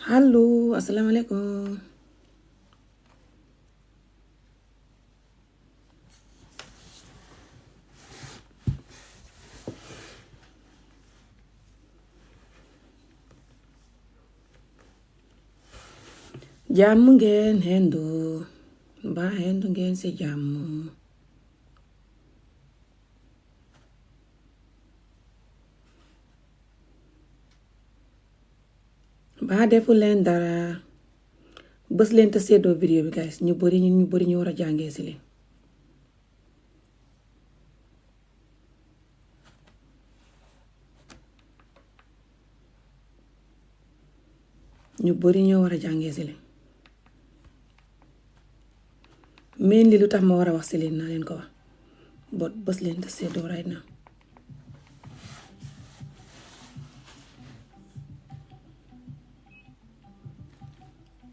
Halo, assalamualaikum. Jàmm ngeen hendu mbaa hendu ngeen ci jàmm. Mbaa defu leen dara bës leen te seddoo vidéo bi guys, ñu bari ñu war a jàngee ci li. Ñu bari ñoo war a jàngee ci li. Meen li lu tax ma war a wax ci leen naa leen ko wax. Bot bës leen te seddoo right now.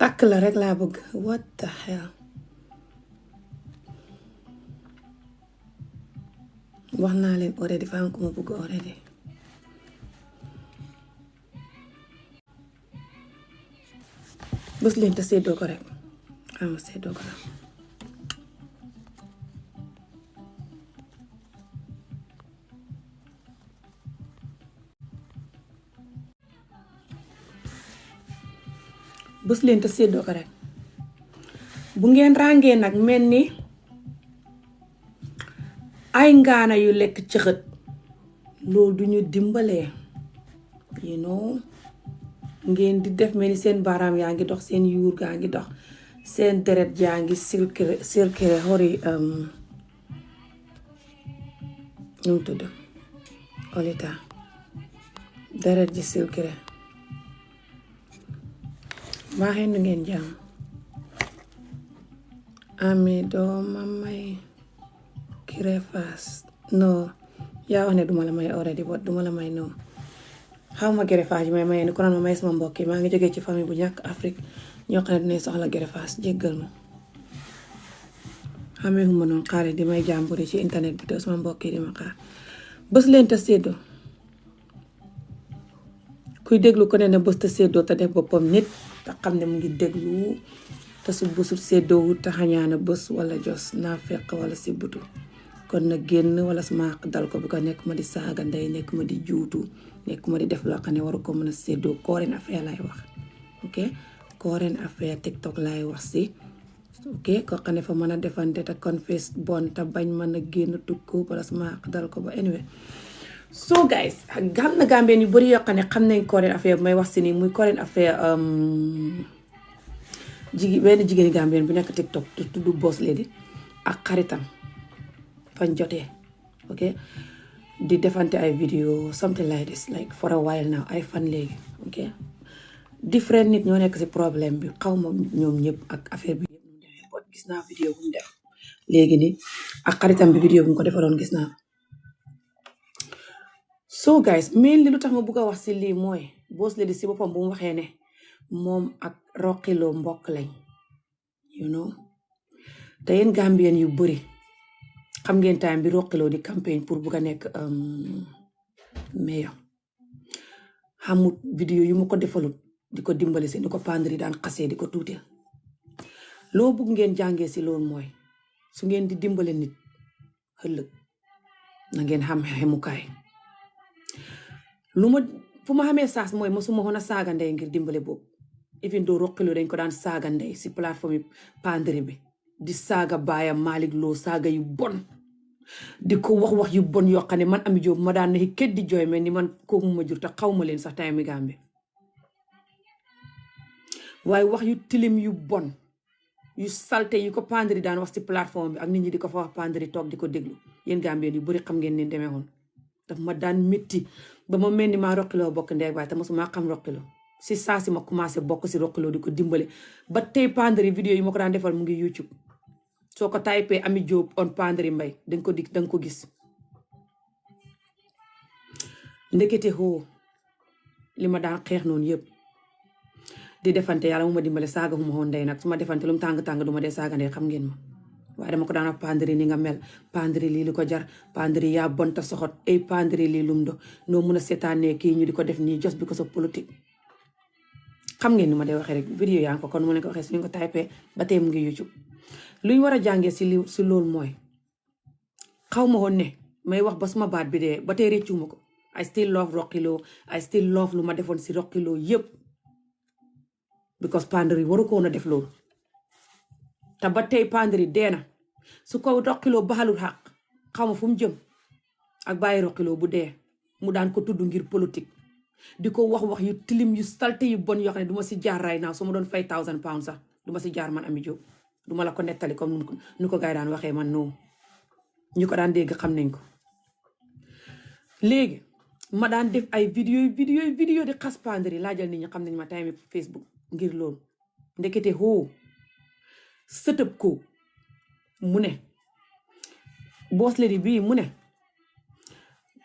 Takk la rek laa bëgg. What the hell? wax naa leen already fa am ku ma bëgg already. Bës leen te seddoo ko rek. Seddoo ko rek. Bës leen te seddoo ko rek. Bu ngeen ràngee nag mel ni ay ngaana yu lekk cëxët, loolu du ñu dimbalee, you know, ngeen di def mel ni seen baaraam yaa ngi dox, seen yuur gaa ngi dox, seen deret yaa ngi circulé xori nu tudd olita deret ji circulé. Mbaa xendu ngeen jàmm. Ami dooma may gerefaas no yaa wax ne duma la may already but duma la may no xaw ma gerefaas yi may mayee ni konoon ma may sama mbokk yi. Maa ngi jógee ci famille bu ñàkk Afrique ñoo xam ne dinañ soxla gerefaas, jéggal ma. xamee huma noonu xaare di may jàmburi ci internet bi te sama mbokk yi di ma xaar. Bës leen te séddoo. kuy déglu ko ne na bës te séddoo te def boppam nit te xam ne mu ngi déglu te su bësul séddoo te xañaana bës wala jos naa fekk wala si butu kon na génn wala sama dal ko bu ko nekk ma di saaga ndey, nekk ma di juutu, nekk ma di def loo xam ne waru ko mën a séddoo. Current affaire lay wax, ok, current affaire TikTok lay wax si, ok. ko xam ne fa mën a defante te confess bon te bañ mën a génn tukku wala sama dal ko ba anyway. So guys, xam na Gambien yu bari yoo xam ne xam nañ current affaire may wax si nii, muy current affaire benn jigéeni Gambien bu nekk TikTok te tudd Boss Lady ak xaritam fañ jotee, ok, di defante ay vidéo something like this, like for a while now, ay fan léegi, ok. Different nit ñoo nekk si problème bi, xaw ma ñoom ñëpp ak affaire bi yëpp ñu demee, but gis naa vidéo bu mu def léegi nii ak xaritam bi vidéo bu mu ko defaroon gis naa. So guys, mainly lu tax ma bëgg a wax si lii mooy Boss Lady si boppam bu mu waxee ne moom ak Roqiloo mbokk lañ, you know, te yéen Gambien yu bari xam ngeen time bi Roqiloo di campagne pour bugg a nekk mayor, xamut vidéo yu mu ko defalut di ko dimbali si ni ko pandri daan xasee di ko tuutil. loo bugg ngeen jàngee si loolu mooy su ngeen di dimbale nit ëllëg na ngeen xam xemukaay. fu ma xamee saas mooy mosuma xoon a saaga ndey ngir dimbale boobu, even though Roqiloo dañ ko daan saaga ndey si plateforme yi pandri bi, di saaga baayam Malick Lo, saaga yu bon, di ko wax yu bon yoo xam ne man Ami Jóob ma daan ne kët di jooy mel ni man kooku ma jur te xaw ma leen sax time mi Gambie. waaye wax yu tilim yu bon yu salte yu ko pandri daan wax si plateforme bi ak nit ñi di ko fa wax pandri toog di ko déglu. Yéen Gambien yu bari xam ngeen ne demee woon, daf ma daan métti ba ma mel ni maa Roqiloo bokk ndey baay te mosuma xam Roqiloo. si saa si ma commencé bokk si Roqiloo di ko dimbale ba tey pandri vidéo yi ma ko daan defal mu ngi YouTube, soo ko typé Ami Jóob on pandri mbay danga ko gis. ndekete xoo li ma daan xeex noonu yëpp di defante yàlla mu ma dimbale saaga fu ma woon ndey nag, su ma defante lu mu tàng-tàng du ma dee saaga ndey, xam ngeen ma. waaye dama ko daan wax pandri ni nga mel, pandri lii li ko jar, pandri yaa bonta soxot, ay pandri lii lum do noo mun a seetaanee kii ñu di ko def nii just because of politique. xam ngeen ni ma dee waxee rek vidéo yaa ngi ko kon mu leen ko waxee suñu ko typé ba tey mu ngi YouTube luñ war a jàngee si loolu mooy xaw ma woon ne may wax ba suma baat bi dee ba tey réccuma ko I still love Rocky Low I still love lu ma defoon si Rocky Low yëpp because Panderi waru ko woon a def loolu te ba tey Panderi dee na su ko Rocky Low baalul xaq xaw ma fu mu jëm ak bàyyi Rocky Low bu dee mu daan ko tudd ngir politique di ko wax yu tilim yu salte yu bon yoo xam ne du ma si jaar right now su ma doon fay £1000 sax du ma si jaar man Ami Jobe du ma la ko nettali comme nu ko gars yi daan waxee man non ñu ko daan dégg xam nañ ko léegi ma daan def ay vidéo di xas Panderi laajal nit ñi xam nañ ma time Facebook ngir loolu ndekete hoo sëtëb ko mu ne boss lady bii mu ne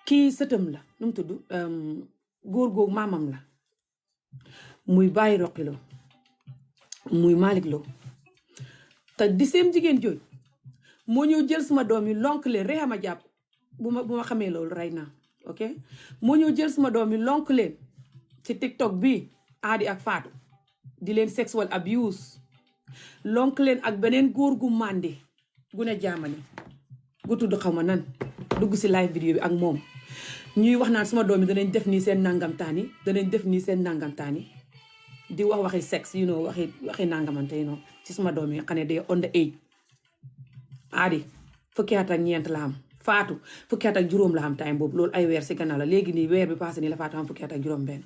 kii sëtëm la nu mu tudd góor googu maamam la muy bàyyi Rocky Low muy Malick Low te di seen jigéen jooj moo ñëw jël suma doom yi lonk leen rek ma jàpp bu ma xamee loolu right now ok moo ñëw jël suma doom yi lonk leen ci TikTok bi Aadi ak Faatu di leen sexual abuse lonk leen ak beneen góor gu màndi gu ne jaamani gu tudd xaw ma nan dugg si live vidéo bi ak moom ñuy wax naan suma doom yi danañ def nii seen nangamtaani danañ def nii seen nangamtaani di wax waxi sexe waxi nangamante ci suma doom yi xam ne day on the age Aadi fukki at ak ñeent la am Faatu fukki at ak juróom la am time boobu loolu ay weer si gannaaw la léegi nii weer bi passé nii la Faatu am fukki at ak juróom benn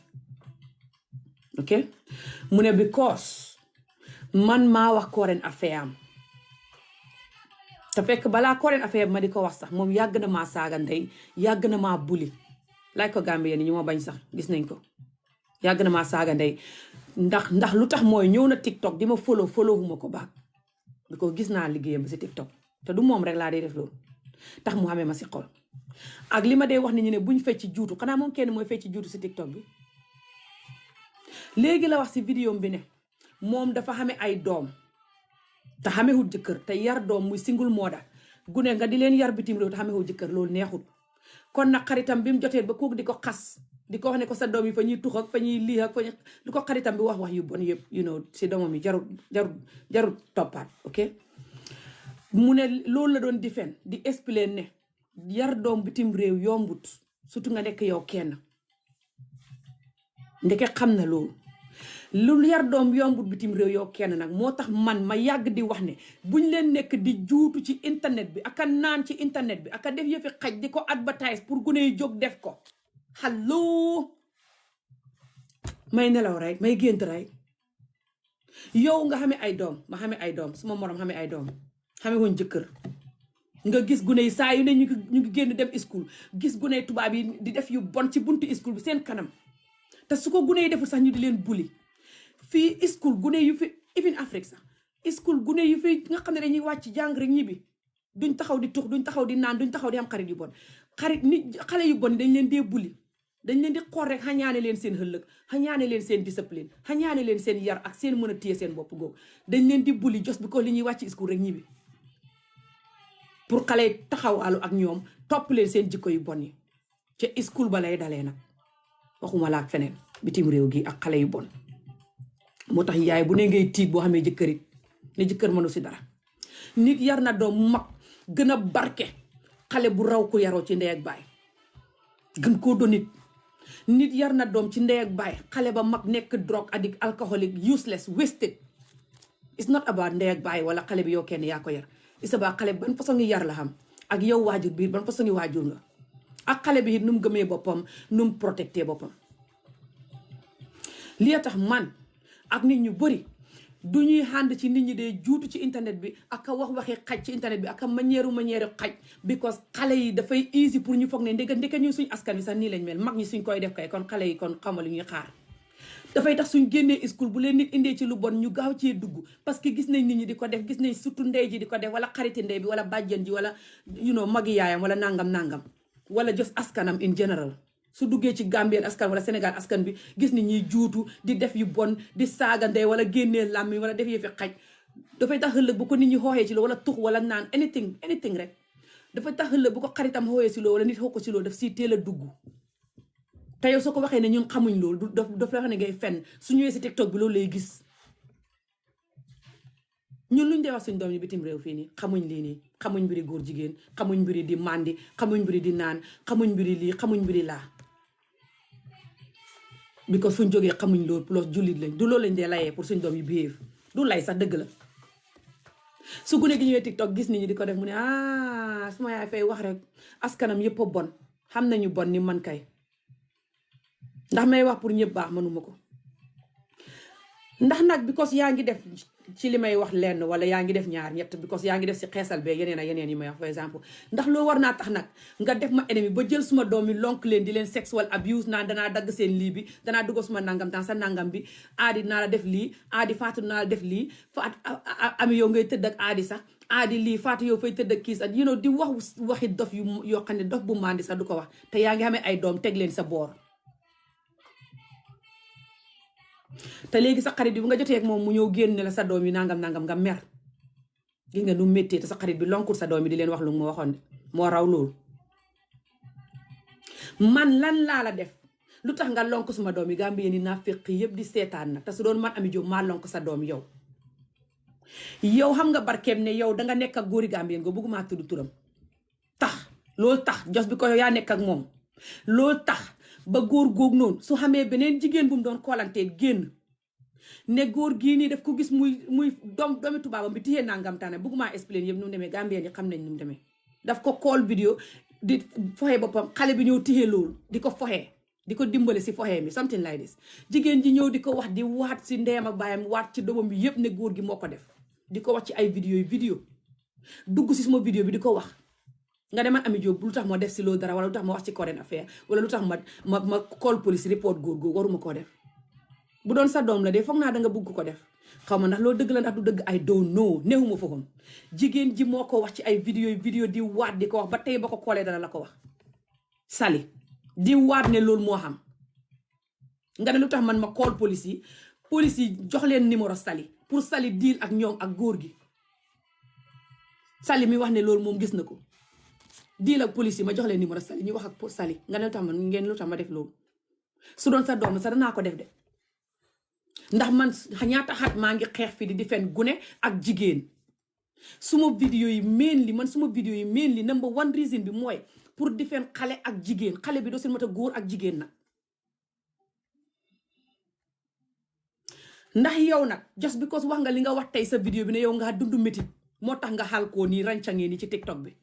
ok mu ne because man maa wax current affaire am te fekk balaa current affaire ma di ko wax sax moom yàgg na maa saaga ndey yàgg na maa buli laaj ko Gambian ni ñu ma bañ sax gis nañ ko yàgg na maa saaga ndey ndax lu tax mooy ñëw na TikTok di ma follow huma ko baak di ko gis naa liggéeyam ba si TikTok te du moom rek laa dee def loolu tax mu xamee ma si xol ak li ma dee wax ni ñu ne buñ fecc juutu xanaa moom kenn mooy fecc juutu si TikTok bi léegi la wax si vidéo bi ne moom dafa xame ay doom te xamewul jëkkër te yar doom muy single mother gune nga di leen yar bitim réew te xamewul jëkkër loolu neexul kon nag xaritam bi mu jotee ba kooku di ko xas di ko wax ne ko sa doom yi fa ñuy tux ak fa ñuy lii ak fa ñuy di ko xaritam bi wax yu bon yëpp si doomam yi jarul toppaat ok mu ne loolu la doon di fen di expliquer ne yar doom bitim réew yombut surtout nga nekk yow kenn ndeke xam na loolu lu yar doom yombut bitim réew yow kenn nag moo tax man ma yàgg di wax ne buñ leen nekk di juutu ci internet bi aka naan ci internet bi aka def yëfi xaj di ko advertise pour gune yi jóg def ko hallo may nelaw rek may gént rek yow nga xame ay doom ma xame ay doom suma morom xame ay doom xame woon jëkkër nga gis gune yi saa yu ne ñu ngi génn dem school gis gune yi tubaab yi di def yu bon ci buntu school bi seen kanam te su ko gune yi deful sax ñu di leen buli fii school gune yu fi even Afrique sax school gune yu fi nga xam ne dañuy wàcc jàng rek ñibbi duñ taxaw di tux duñ taxaw di naan duñ taxaw di am xarit yu bon xale yu bon dañ leen dee buli dañ leen di xool rek xañaane leen seen xëllëg xañaane leen seen discipline xañaane leen seen yar ak seen mën a téye seen bopp googu dañ leen di buli jos bi ko li ñuy wàcc school rek ñibbi pour xale yi taxawaalu ak ñoom topp leen seen jikko yu bon yi ca school ba lay dalee nag waxuma la ak feneen bitim réew gi ak xale yu bon moo tax yaay bu ne ngay tiit boo xamee jëkkërit ne jëkkër mënu si dara nit yar na doom mag gën a barke xale bu raw ko yaroo ci ndey ak baay gën koo do nit yar na doom ci ndey ak baay xale ba mag nekk drogue addict alcoholic useless wasted it's not about ndey ak baay wala xale bi yow kenn yaa ko yar it's about xale ban façon ngi yar la xam ak yow waajur biir ban façon ngi waajur nga ak xale bi it nu mu gëmee boppam nu mu protecté boppam li tax man ak nit ñu bëri du ñuy ànd ci nit ñi dee juutu ci internet bi ak a wax waxi xaj ci internet bi ak a manière xaj because xale yi dafay easy pour ñu foog ne ndeke ñu suñ askan wi sax nii lañ mel mag ñi suñ koy def kay kon xale yi kon xamal lu ñuy xaar dafay tax suñ génnee school bu leen nit indee ci lu bon ñu gaaw cee dugg parce que gis nañ nit ñi di ko def gis nañ surtout ndey ji di ko def wala xariti ndey bi wala bàjjen ji wala magi yaayam wala nangam wala just askanam in general su duggee ci Gambian askan wala Sénégal askan bi gis ni ñuy juutu di def yu bon di saaga ndey wala génnee làmmiñ wala def yëfi xaj dafay tax ëllëg bu ko nit ñi xooxee ci loo wala tux wala naan anything rek dafay tax ëllëg bu ko xaritam xooxee si loo wala nit xoo ko si loo daf si teel a dugg te yow soo ko waxee ne ñun xamuñ loolu daf la wax ne ngay fenn su ñëwee si TikTok bi loolu lay gis. ñun luñ dee wax suñ doom yi bitim réew fii nii xamuñ lii nii xamuñ mbiri góor jigéen xamuñ mbiri di mandi xamuñ mbiri di naan xamuñ mbiri lii xamuñ mbiri laa. because fuñ jógee xamuñ loolu plus jullit lañ du loolu lañ dee layee pour suñ doom yi behave du lay sax dëgg la. su gune gi ñëwee TikTok gis nit ñi di ko def mu ne suma yaay fay wax rek askanam yëpp a bon xam nañu bon ni man kay ndax may wax pour ñëpp baax mënuma ko. ndax nag because yaa ngi def ci li may wax lenn wala yaa ngi def ñaar ñett because yaa ngi def si xeesal bee yeneen ak yeneen yi may wax par exemple ndax loo war naa tax nag nga def ma ennemi ba jël suma doom yi lonk leen di leen sexual abuse naan danaa dagg seen lii bi danaa dugg suma nangam tan sa nangam bi aadi naa la def lii aadi faatu naa la def lii faat ami yow ngay tëdd ak aadi sax aadi lii faatu yow fay tëdd ak kii sax di wax waxi dof yu yoo xam ne dof bu mandi sax du ko wax te yaa ngi xamee ay doom teg leen sa boor. te léegi sa xarit bi bu nga jotee ak moom mu ñëw génne la sa doom yi nangam nga mer gis nga nu méttee te sa xarit bi lonkul sa doom yi di leen wax lu ma waxoon moo raw loolu. man lan laa la def lu tax nga lonk suma doom yi Gambien yi naa fekk yëpp di seetaan na te su doon man Ami Jobe maa lonk sa doom yow xam nga barkeem ne yow danga nekk ak góori Gambien go bëgguma tudd turam tax loolu tax jos bi ko yaa nekk ak moom loolu tax ba góor góog noonu su xamee beneen jigéen bu mu doon koolantee génn ne góor gii nii daf ko gis muy doomi tubaabam bi tiyee nangam tane bëgguma explain yëpp nu mu demee Gambien yi xam nañ nu mu demee daf ko call vidéo di foxee boppam xale bi ñëw tiyee loolu di ko foxee di ko dimbale si foxee mi something like this jigéen ji ñëw di ko wax di waat si ndeyam ak baayam waat ci doomam bi yëpp ne góor gi moo ko def di ko wax ci ay vidéo dugg si suma vidéo bi di ko wax nga ne man Ami Jobe lu tax ma def si loolu dara wala lu tax ma wax ci current affaire wala lu tax ma call police report góor googu waruma koo def bu doon sa doom la de foog naa danga bugg ko def xaw ma ndax loolu dëgg la ndax du dëgg I don't know néewuma foofu jigéen ji moo ko wax ci ay vidéo di waat di ko wax ba tey ba ko koolee dana la ko wax Sali di waat ne loolu moo xam nga ne lu tax man ma call police yi jox leen numéro Sali pour Sali deal ak ñoom ak góor gi Sali mi wax ne loolu moom gis na ko deal ak police yi ma jox leen numéro Sali ñu wax ak Sali nga ne lu tax lu tax ma def loolu su doon sa doom sa danaa ko def de ndax man ñaata xat maa ngi xeex fii di fen gune ak jigéen suma vidéo yi mainly number one reason bi mooy pour di fen xale ak jigéen xale bi doo seen mata góor ak jigéen nag ndax yow nag just because wax nga li nga wax tey sa vidéo bi ne yow nga dund métit moo tax nga xal koo nii rancangee nii ci TikTok bi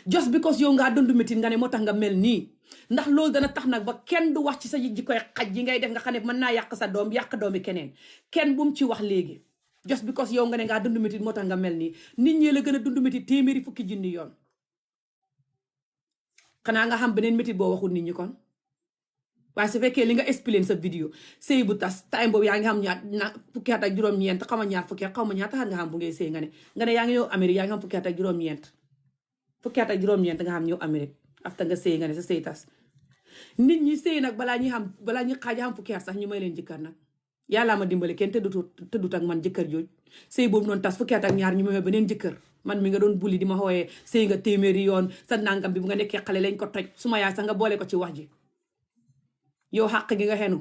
just because yow nga dund métit nga ne moo tax nga mel nii ndax loolu dana tax nag ba kenn du wax ci sa jikkoy xaj yi ngay def nga xam ne mën naa yàq sa doom yàq doomi keneen kenn bu mu ci wax léegi just because yow nga ne ngaa dund métit moo tax nga mel nii nit ñi la gën a dund métit téeméeri fukki junni yoon xanaa nga xam beneen métit boo waxul nit ñi kon waaye su fekkee li nga explain sa vidéo sëy bu tas time boobu yaa ngi xam fukki at ak juróom-ñeent xaw ma ñaar fukki at xaw ma ñaata at nga xam bu ngay sëy nga ne yaa ngi ñëw Amérique yaa ngi xam fukki at ak juróom-ñeent nga xam ñëw Amérique after nga sëy nga ne sa sëy tas nit ñi sëy nag balaa ñi xaaja xam fukki at sax ñu may leen jëkkër nag yàllaa ma dimbale kenn tëddut ak man jëkkër jooj sëy boobu noonu tas fukki at ak ñaar ñu may beneen jëkkër man mi nga doon bulli di ma xooyee sëy nga téeméeri yoon sa nangam bi bu nga nekkee xale lañ ko toj suma yaay sax nga boole ko ci wax ji yow xàq gi nga xenu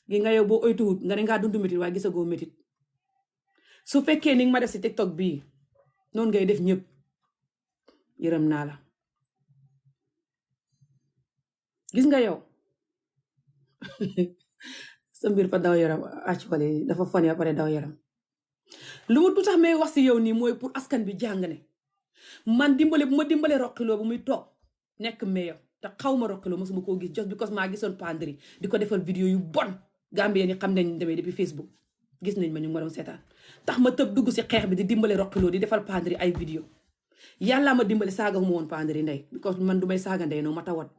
gi nga yow boo oytuwut nga ne ngaa dund métit waaye gisagoo métit su fekkee ni nga ma def si TikTok bii noonu ngay def ñëpp yërëm naa la gis nga yow sa mbir fa daw yaram actually dafa fone ba pare daw yaram lu mu tax may wax si yow nii mooy pour askan bi jàng ne man dimbale bu ma dimbale roqiloo bu muy toog nekk meilleur te xaw ma roqiloo mosuma koo gis just because maa gisoon pandri di ko defal vidéo yu bon Gambien yi xam nañ demee depuis Facebook gis nañ ma ñu ma doon seetaan tax ma tëb dugg si xeex bi di dimbale roqiloo di defal pandri ay vidéo yàlla ma dimbale saaga fu ma woon pandri ndey because man du may saaga ndey noo ma tawat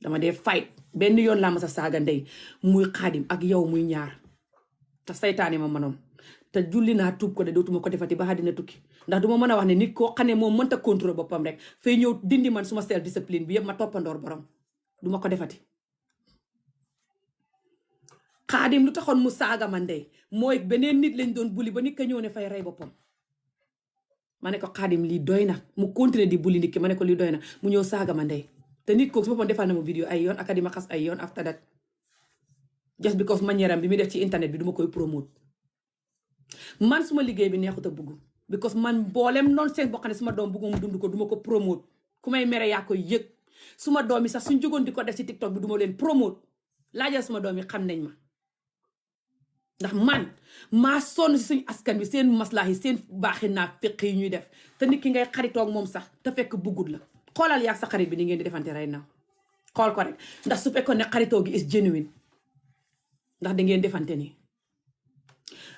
dama dee fight benn yoon laa ma sa saaga ndey muy xaadim ak yow muy ñaar te saytaane ma manoon te julli naa tuub ko de dootuma ko defati ba àddina tukki ndax duma mën a wax ne nit koo xam ne moom mënta contrôler boppam rek fay ñëw dindi man suma self discipline bi yëpp ma toppandoor borom duma ko defati xaadim lu taxoon mu saaga ma ndey mooy beneen nit lañ doon bulli ba nit ka ñëw ne fay rey boppam ma ne ko xaadim lii doy na mu continuer di bulli nit ki ma ne ko lii doy na mu ñëw saaga ma ndey te nit kooku su boppam defal na ma vidéo ay yoon ak di ma xas ay yoon after that just because manière bi muy def ci internet bi duma koy promote man suma liggéey bi neexut a bugg because man mboolem noonu seen boo xam ne suma doom buggum dund ko duma ko promote ku may mere yaa koy yëg suma doom yi sax suñ jógoon di ko def ci TikTok bi duma leen promote laajal suma doom yi xam nañ ma ndax man maa sonn si suñu askan bi seen maslaa yi seen baaxi naa fekk yi ñuy def te nit ki ngay xaritoog moom sax te fekk buggut la xoolal yaa sa xarit bi ni ngeen di defante right now xool ko rek ndax su fekkoon ne xaritoo gi is genuine ndax da ngeen defante nii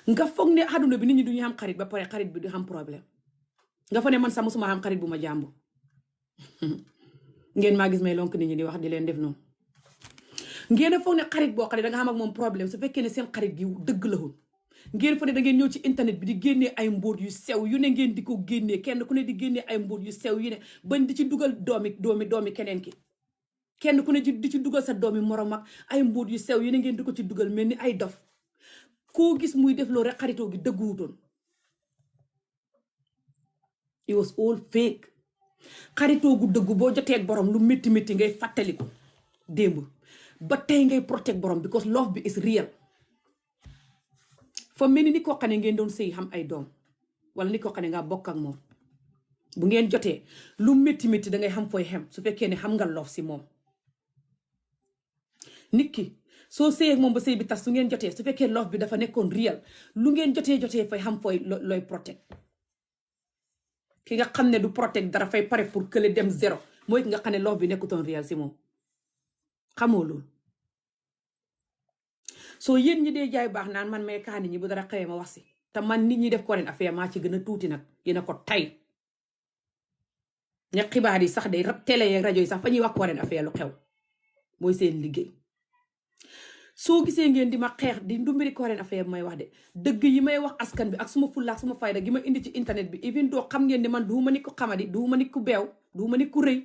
nga foog ne àdduna bi nit ñi duñu xam xarit ba pare xarit bi du xam problème nga foog ne man sax musuma xam xarit bu ma jàmbu ngeen maa gis may lonk nit ñi di wax di leen def noonu ngeen a foog ne xarit boo xam ne da nga xam ak moom problème su fekkee ne seen xarit gi dëgg la woon ngeen foog ne da ngeen ñëw ci internet bi di génnee ay mbóot yu sew yu ne ngeen di ko génnee kenn ku ne di génnee ay mbóot yu sew yu ne bañ di ci dugal doomi keneen ki kenn ku ne di ci dugal sa doomi morom ak ay mbóot yu sew yu ne ngeen di ko ci dugal mel ni ay dof koo gis muy def loolu rek xaritoo gi dëgguwutoon it was all fake xaritoo gu dëggu boo jotee ak borom lu métti métti ngay fàttaliku démb ba tey ngay protect borom because love bi is real fa mel ni koo xam ne ngeen doon sëy xam ay doom wala ni koo xam ne nga bokk ak moom bu ngeen jotee lu métti métti dangay xam fooy xem su fekkee ne xam nga love si moom nit ki soo sëy ak moom ba sëy bi tas su ngeen jotee su fekkee love bi dafa nekkoon real lu ngeen jotee fay xam fooy looy protect ki nga xam ne du protect dara fay pare pour kële dem zéro mooy ki nga xam ne love bi nekkutoon real si moom xamoo loolu soo yéen ñi dee jaay baax naan man may kaa nit ñi bu dara xëyee ma wax si te man nit ñi def current affaire maa ci gën a tuuti nag yéen a ko tay ña xibaar yi sax day télé yeeg rajo yi sax fa ñuy wax current affaire lu xew mooy seen liggéey soo gisee ngeen di ma xeex di ndumbiri current affaire bi may wax de dëgg yi may wax askan bi ak suma fullaak suma fayda gi ma indi ci internet bi even doo xam ngeen ni man duuma nit ku xamadi duuma nit ku beew duuma nit ku rëy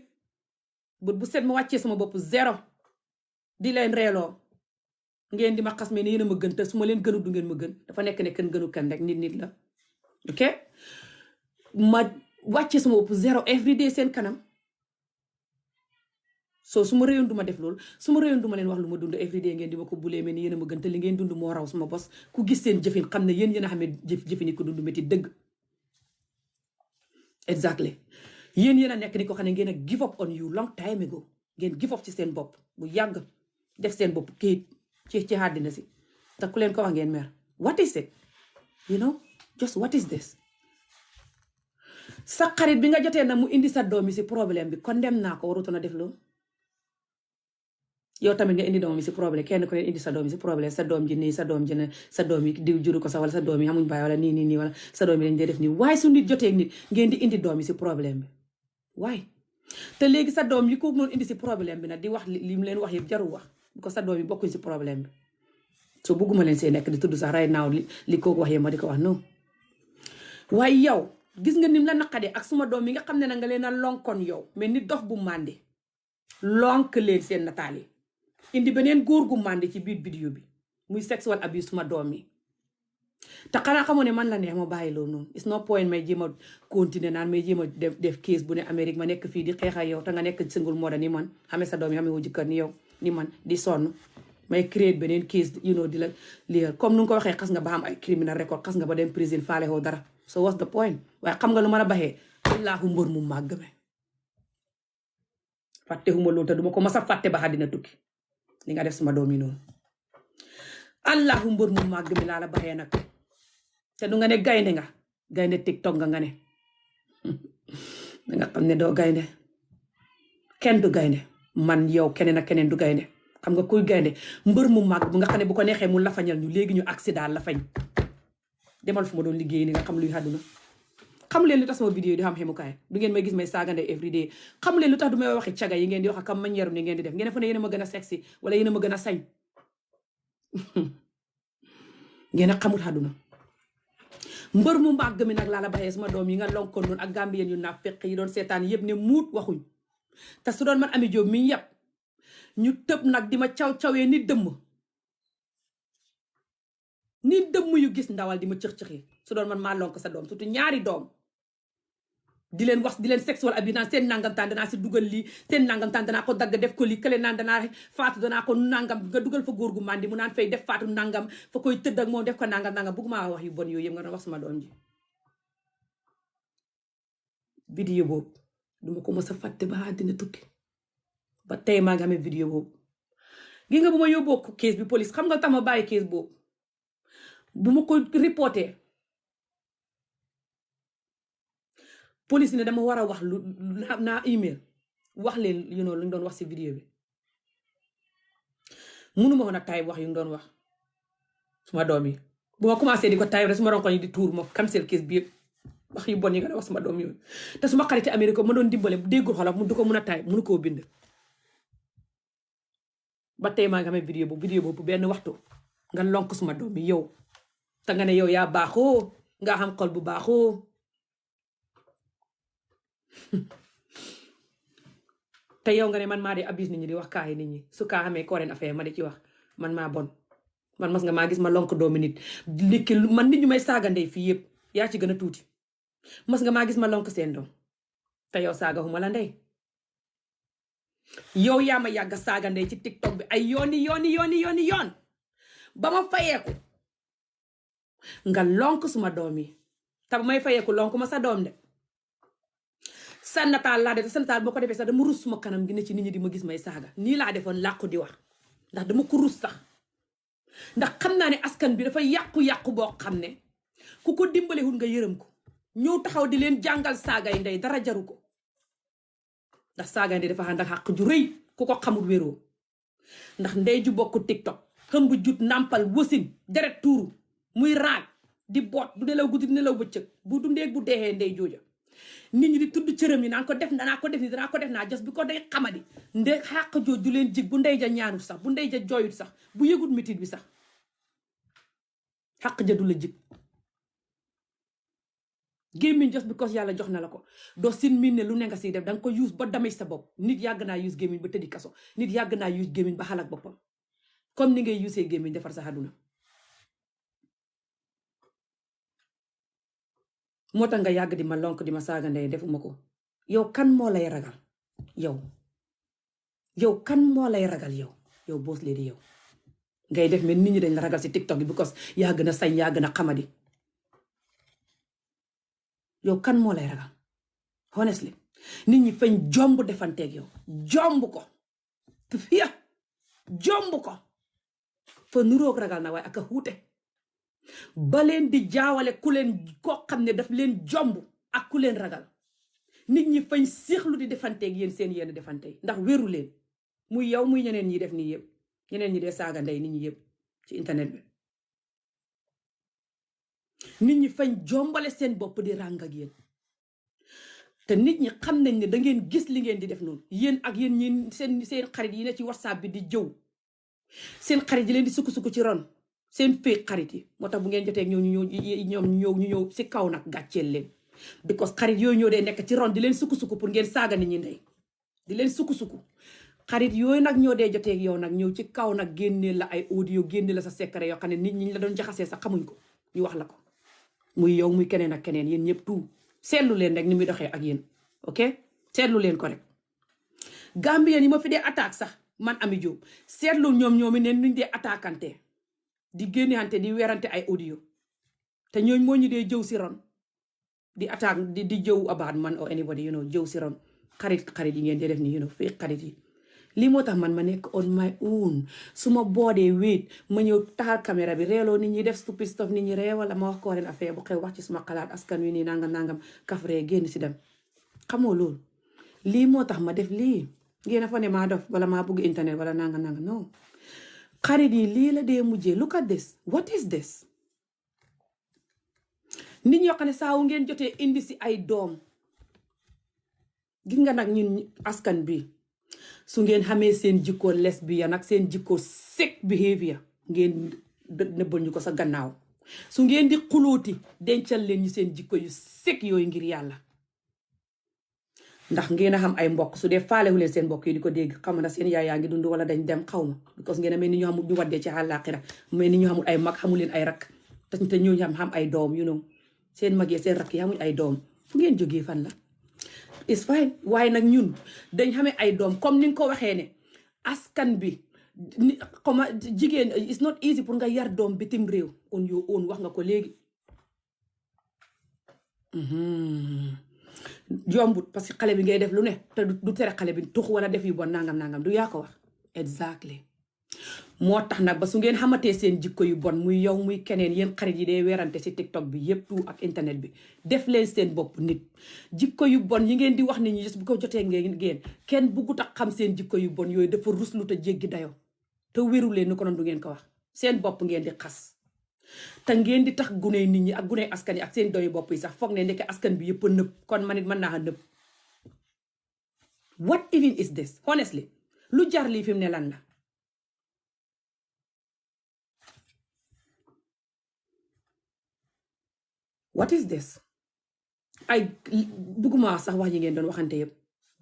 bu set ma wàccee sama bopp zéro di leen reeloo ngeen di ma xas me ne yéen a ma gën te su ma leen gënu du ngeen ma gën dafa nekk ne kenn gënu kan rek nit la ok ma wàccee sama bopp zéro every day seen kanam soo su ma réyoon du ma def loolu su ma réyoon du ma leen wax lu ma dund every day ngeen di ma ko bulee me ne yéen a ma gën te li ngeen dund moo raw suma bos ku gis seen jëfin xam ne yéen a xamee jëfin yi ko dund métti dëgg exactly yéen a nekk ni ko xam ne ngeen a give up on you long time ago ngeen give up ci seen bopp bu yàgg def seen bopp kayit ci àddina si te ku leen ko wax ngeen mer what is it you know just what is this sa xarit bi nga jotee na mu indi sa doom yi si problème bi kon dem naa ko warutoon a def loolu yow tamit nga indi doom yi si problème kenn ku ne indi sa doom yi si problème sa doom ji nii sa doom ji ne sa doom yi diw juru ko sax wala sa doom yi amuñ baay wala nii wala sa doom yi dañ dee def nii waaye su nit jotee nit ngeen di indi doom yi si problème bi waaye te léegi sa doom yi ko noonu indi si problème bi nag di wax li mu leen wax yëpp jarul wax bu ko sa doom yi bokkuñ si problème bi so bugguma leen see nekk di tudd sax right now li kooku wax yëpp ma di ko wax non waaye yow gis nga nim la naqadee ak suma doom yi nga xam ne na nga leen a lonkoon yow mais nit dof bu màndi lonk leen seen nataal yi indi beneen góor gu màndi ci biir vidéo bi muy sexual abuse suma doom yi te xanaa xamoo ne man la neex ma bàyyi loolu noonu it's no point may jéem a continuer naan may jéem a def case bu ne Amérique ma nekk fii di xeexa yow te nga nekk single mother ni man xamee sa doom yi xamee wu jëkkër ni yow ni man di sonn may créer beneen case you know di la lii comme nu nga ko waxee xas nga ba am ay criminal record xas nga ba dem prison faale woo dara so what's the point waaye xam nga lu ma la baxee wallaahu mbër mu màgg me fàtte huma loolu te duma ko mas a fàtte ba àddina tukki li nga def suma doom yi noonu allahu mbër mu màgg mi laa la baxee nag te du nga ne gaynde TikTok nga ne danga xam ne doo gaynde kenn du gaynde man yow keneen ak keneen du gaynde xam nga kuy gaynde mbër mu màgg bu nga xam ne bu ko neexee mu lafañal ñu léegi ñu accident lafañ demal fu ma doon liggéey ni nga xam luy àdduna xam leen lu tax sama vidéo yi di xam xemukaay du ngeen may gis may saagande everyday xam leen lu tax du may waxi caga yi ngeen di wax ak kam manière ni ngeen di def ngeen fa ne yéen a ma gën a sexy wala yéen a ma gën a sañ ngeen a xamut àdduna mbër mu màgg mi nag laa la baxee sama doom yi nga lonkoon noonu ak Gambien yu naa fekk yi doon seetaan yëpp ne muut waxuñ te su doon man Ami Jóob mi yëpp ñu tëb nag di ma caw-cawee ni dëmm yu gis ndawal di ma cëx-cëxi su doon man maa lonk sa doom surtout ñaari doom di leen wax di leen sexual abuse naan seen nangam taan danaa si dugal lii seen nangam taan danaa ko dagg def ko lii kële naan danaa faatu danaa ko nangam nga dugal fa góor gu mandi mu naan fay def faatu nangam fa koy tëdd ak moom def ko nangam bëgguma wax yu bon yooyu yëpp nga doon wax sama doom ji. vidéo boobu duma ko mës a fàtte ba àddina tukki ba tey maa ngi amee vidéo boobu gi nga bu ma yóbboo ko case bi police xam nga tax ma bàyyi case boobu bu ma ko reporté police ne dama war a wax lu naa email wax leen lu ñu doon wax si vidéo bi mënuma woon a taay wax yu ñu doon wax suma doom yi bu ma commencé di ko taay rek suma ronkoñ di tuur ma cancel case bi yëpp wax yu bon yi nga wax suma doom yooyu te suma xariti Amérique ma doon dimbale déggul xolof mu du ko mun a taay mënu koo bind ba tey maa ngi amee vidéo boobu benn waxtu nga lonk suma doom yi yow te nga ne yow yaa baaxoo nga xam xol bu baaxoo te yow nga ne man maa di abuse nit ñi di wax kaa yi nit ñi su kaa xamee koreen affaire ma di ci wax man maa bon man mas nga maa gis ma lonk doomi nit likki man nit ñu may saaga ndey fii yëpp yaa ci gën a tuuti mas nga maa gis ma lonk seen doom te yow saaga xuma la ndey yow yaa ma yàgg saaga ndey ci TikTok bi ay yoon ba ma fayeeku nga lonk suma doom yi te ba may fayeeku lonk ma sa doom de sa nataal laa def sa nataal boo ko defee sax dama rus suma kanam gi ne ci nit ñi di ma gis may saaga nii laa defoon làqu di wax ndax dama ko rus sax ndax xam naa ne askan bi dafa yàqu boo xam ne ku ko dimbalewul nga yërëm ko ñëw taxaw di leen jàngal saagay ndey dara jaru ko ndax saagay ndey dafa ànd ak xàq ju rëy ku ko xamul wéroo ndax ndey ju bokk TikTok xëmb jut nàmpal wasin deret tuuru muy raag di boot du nelaw guddi du nelaw bëccëg bu dundee bu deexee ndey jooja nit ñi di tudd cëram yi naan ko def danaa ko def ni danaa ko def naa jos bi ko day xamadi nde xàq jooj du leen jig bu ndey ja ñaanut sax bu ndey ja jooyut sax bu yëgut métit bi sax xàq ja du la jig gémmiñ jos bi ko yàlla jox na la ko doo sin miin ne lu ne nga siy def danga ko use ba damay sa bopp nit yàgg naa use gémmiñ ba tëddi kaso nit yàgg naa use gémmiñ ba xalak boppam comme ni ngay usee gémmiñ defar sa àdduna moo tax nga yàgg di ma lonk di ma saaga ndey defuma ko yow kan moo lay ragal yow kan moo lay ragal yow boss lady yow ngay def mais nit ñi dañ la ragal si TikTok bi because yaa gën a sañ yaa gën a xamadi yow kan moo lay ragal honestly nit ñi fañ jomb defanteeg yow jomb ko fa nuroog ragal na waaye ak a xuute ba leen di jaawale ku leen koo xam ne daf leen jomb ak ku leen ragal nit ñi fañ siixlu di defanteeg yéen seen yenn defante ndax wéru leen muy yow muy ñeneen ñi def nii yëpp ñeneen ñi dee saaga ndey nit ñi yëpp ci internet bi nit ñi fañ jombale seen bopp di ràng ak yéen te nit ñi xam nañ ne da ngeen gis li ngeen di def noonu yéen ak yéen ñi seen xarit yi ne ci WhatsApp bi di jëw seen xarit yi leen di sukk ci ron seen féeg xarit yi moo tax bu ngeen jotee ñoom ñu ñëw si kaw nag gàcceel leen because xarit yooyu ñoo dee nekk ci ron di leen sukk pour ngeen saaga nit ñi ndey di leen sukk xarit yooyu nag ñoo dee jotee yow nag ñëw ci kaw nag génnee la ay audio génne la sa secret yoo xam ne nit ñi la doon jaxasee sax xamuñ ko ñu wax la ko muy yow muy keneen ak keneen yéen ñëpp tout seetlu leen rek ni muy doxee ak yéen ok seetlu leen ko rek Gambien yi ma fi dee attaque sax man Ami Jobe seetlu ñoom ne nuñ dee attaquante di génnante di werante ay audio te ñooñ moo ñu dee jëw si ron di attaque di jëw about man or anybody jëw si ron xarit yi ngeen dee def ni fii xarit yi lii moo tax man ma nekk on my own su ma boodee wéet ma ñëw taxal caméra bi reeloo nit ñi def stupid stuff nit ñi ree wala ma wax ko leen affaire bu xew wax ci suma xalaat askan wi nii nangam kafree génn si dem xamoo loolu lii moo tax ma def lii ngeen a fa ne maa dof wala maa bugg internet wala nangam non xarit yi lii la dee mujjee look at this what is this nit ñoo xam ne saa wu ngeen jotee indi si ay doom gis nga nag ñun askan bi su ngeen xamee seen jikko lesbian ak seen jikko sick behavior ngeen nëbbal ñu ko sa gannaaw su ngeen di xuluuti dencal leen ñu seen jikko yu sick yooyu ngir yàlla ndax ngeen a xam ay mbokk su dee faalewu leen seen mbokk yi di ko dégg xam na seen yaay yaa ngi dund wala dañ dem xaw ma because ngeen a mel ni ñu xamul ñu waddee ci àllaaxira mel ni ñu xamul ay mag xamul leen ay rak te ñooñu xam ay doom seen mag yi seen rak yi xamuñ ay doom fu ngeen jógee fan la it's fine waaye nag ñun dañ xamee ay doom comme ni nga ko waxee ne askan bi xoma jigéen it's not easy pour nga yar doom bitim réew on your own wax nga ko léegi yombut parce que xale bi ngay def lu ne te du tere xale bi tux wala def yu bon nangam du yaa ko wax exactly moo tax nag ba su ngeen xamatee seen jikko yu bon muy yow muy keneen yéen xarit yi dee weerante ci TikTok bi yépp tout ak internet bi def leen seen bopp nit jikko yu bon yi ngeen di wax nit ñi bu ko jotee ngeen kenn buggut a xam seen jikko yu bon yooyu dafa ruslu te jéggi dayo te wéru leen ni ko noonu du ngeen ko wax seen bopp ngeen di xas te ngeen di tax guney nit ñi ak guney askan yi ak seen doy bopp yi sax foog ne ndeke askan bi yëpp a nëb kon man it mën naa a nëb what even is this honestly lu jar lii fi mu ne lan la what is this ay bugguma sax wax yi ngeen doon waxante yëpp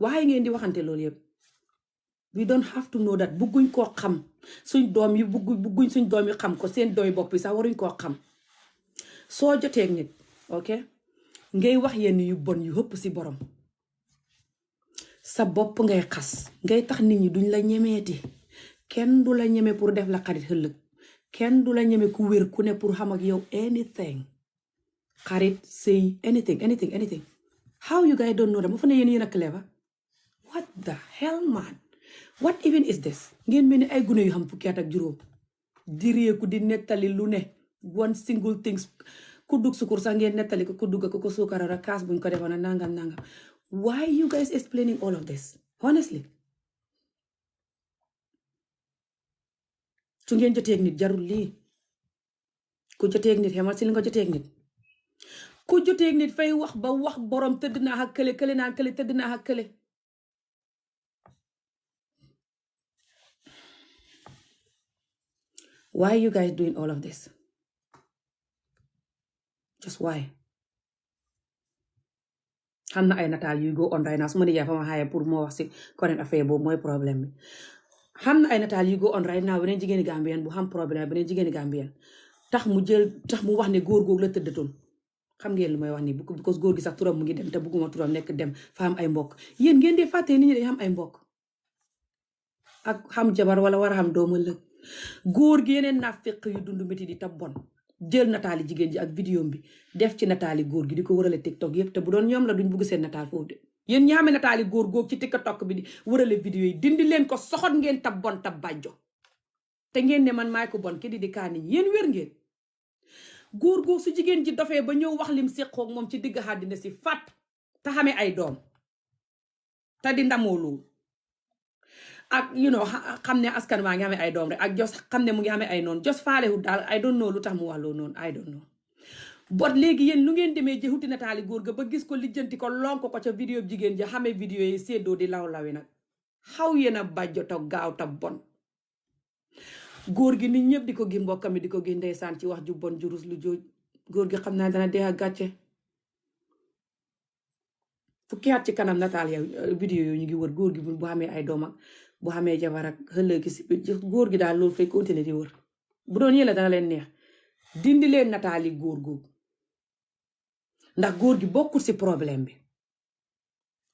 waxay ngeen di waxante loolu yëpp we don't have to know that bugguñ koo xam suñ doom yi bugguñ suñ doom yi xam ko seen doy bopp yi sax waruñ koo xam soo jotee nit ok ngay wax yenn yu bon yu hëpp si borom sa bopp ngay xas ngay tax nit ñi duñ la ñemeeti kenn du la ñeme pour def la xarit ëllëg kenn du la ñeme ku wér ku ne pour xam ak yow anything xarit say anything how you guys don't know that ma fa ne yéen a clever what the hell man what even is this ngeen mel ni ay gune yu xam fukki at ak juróom di réeku di nettali lu ne one single things ku dug sukur sax ngeen nettali ko ku dugg ko suukarara kaas buñ ko defoon nangam why you guys explaining all of this honestly su ngeen jotee ak nit jarul lii ku jotee ak nit xemal si li nga jotee ak nit ku jotee ak nit fay wax ba wax borom tëdd naa ak kële naan kële tëdd naa ak kële why you guys doing all of this just why xam na ay nataal yuy go on right now su ma nijaay fa ma xaaye pour moo wax si current affaire boobu mooy problème bi xam na ay nataal yuy go on right now beneen jigéeni Gambian bu xam problème beneen jigéeni Gambian tax mu wax ne góor góor la tëddatoon xam ngeen lu may wax nii because góor gi sax turam mu ngi dem te bugguma turam nekk dem fa am ay mbokk yéen ngeen di fàtte nit ñi dañ xam ay mbokk ak xam jabar wala war a xam doomu ëllëg góor gi yeneen naa fekk yu dund métti di tab bon jël nataali jigéen ji ak vidéo bi def ci nataali góor gi di ko wërale TikTok yëpp te bu doon ñoom la duñ bugg seen nataal foofu de yéen ñaame nataali góor góor ci TikTok bi di wërale vidéo yi dindi leen ko soxot ngeen tab bon tab bàjjo te ngeen ne man maay ko bon ki di kaa nit ñi yéen wér ngeen góor góor su jigéen ji dofee ba ñëw wax lim séqoog moom ci digg àddina si fàtt te xamee ay doom te di ndamoo loolu ak xam ne askan waa ngi xamee ay doom rek ak jos xam ne mu ngi xamee ay noonu jos faalewut daal I don't know lu tax mu wax loolu noonu I don't know bot léegi yéen lu ngeen demee jëxuti nataali góor ga ba gis ko lijjanti ko lonk ko ca vidéo jigéen ja xamee vidéo yi séddoo di law-lawi nag xaw yéen a bàjjo ta gaaw ta bon góor gi nit ñëpp di ko gi mbokkam mi di ko gi ndeysaan ci wax ju bon jurus lu jooj góor gi xam naa dana dee ak gàcce fukki at ci kanam nataal yow vidéo yooyu ñu ngi wër góor gi bu xamee ay doom ak bu xamee jabar ak xëllëg si góor gi daal loolu fay continuer di wër bu doon yéen dana leen neex dindi leen nataali góor googu ndax góor gi bokkul ci problème bi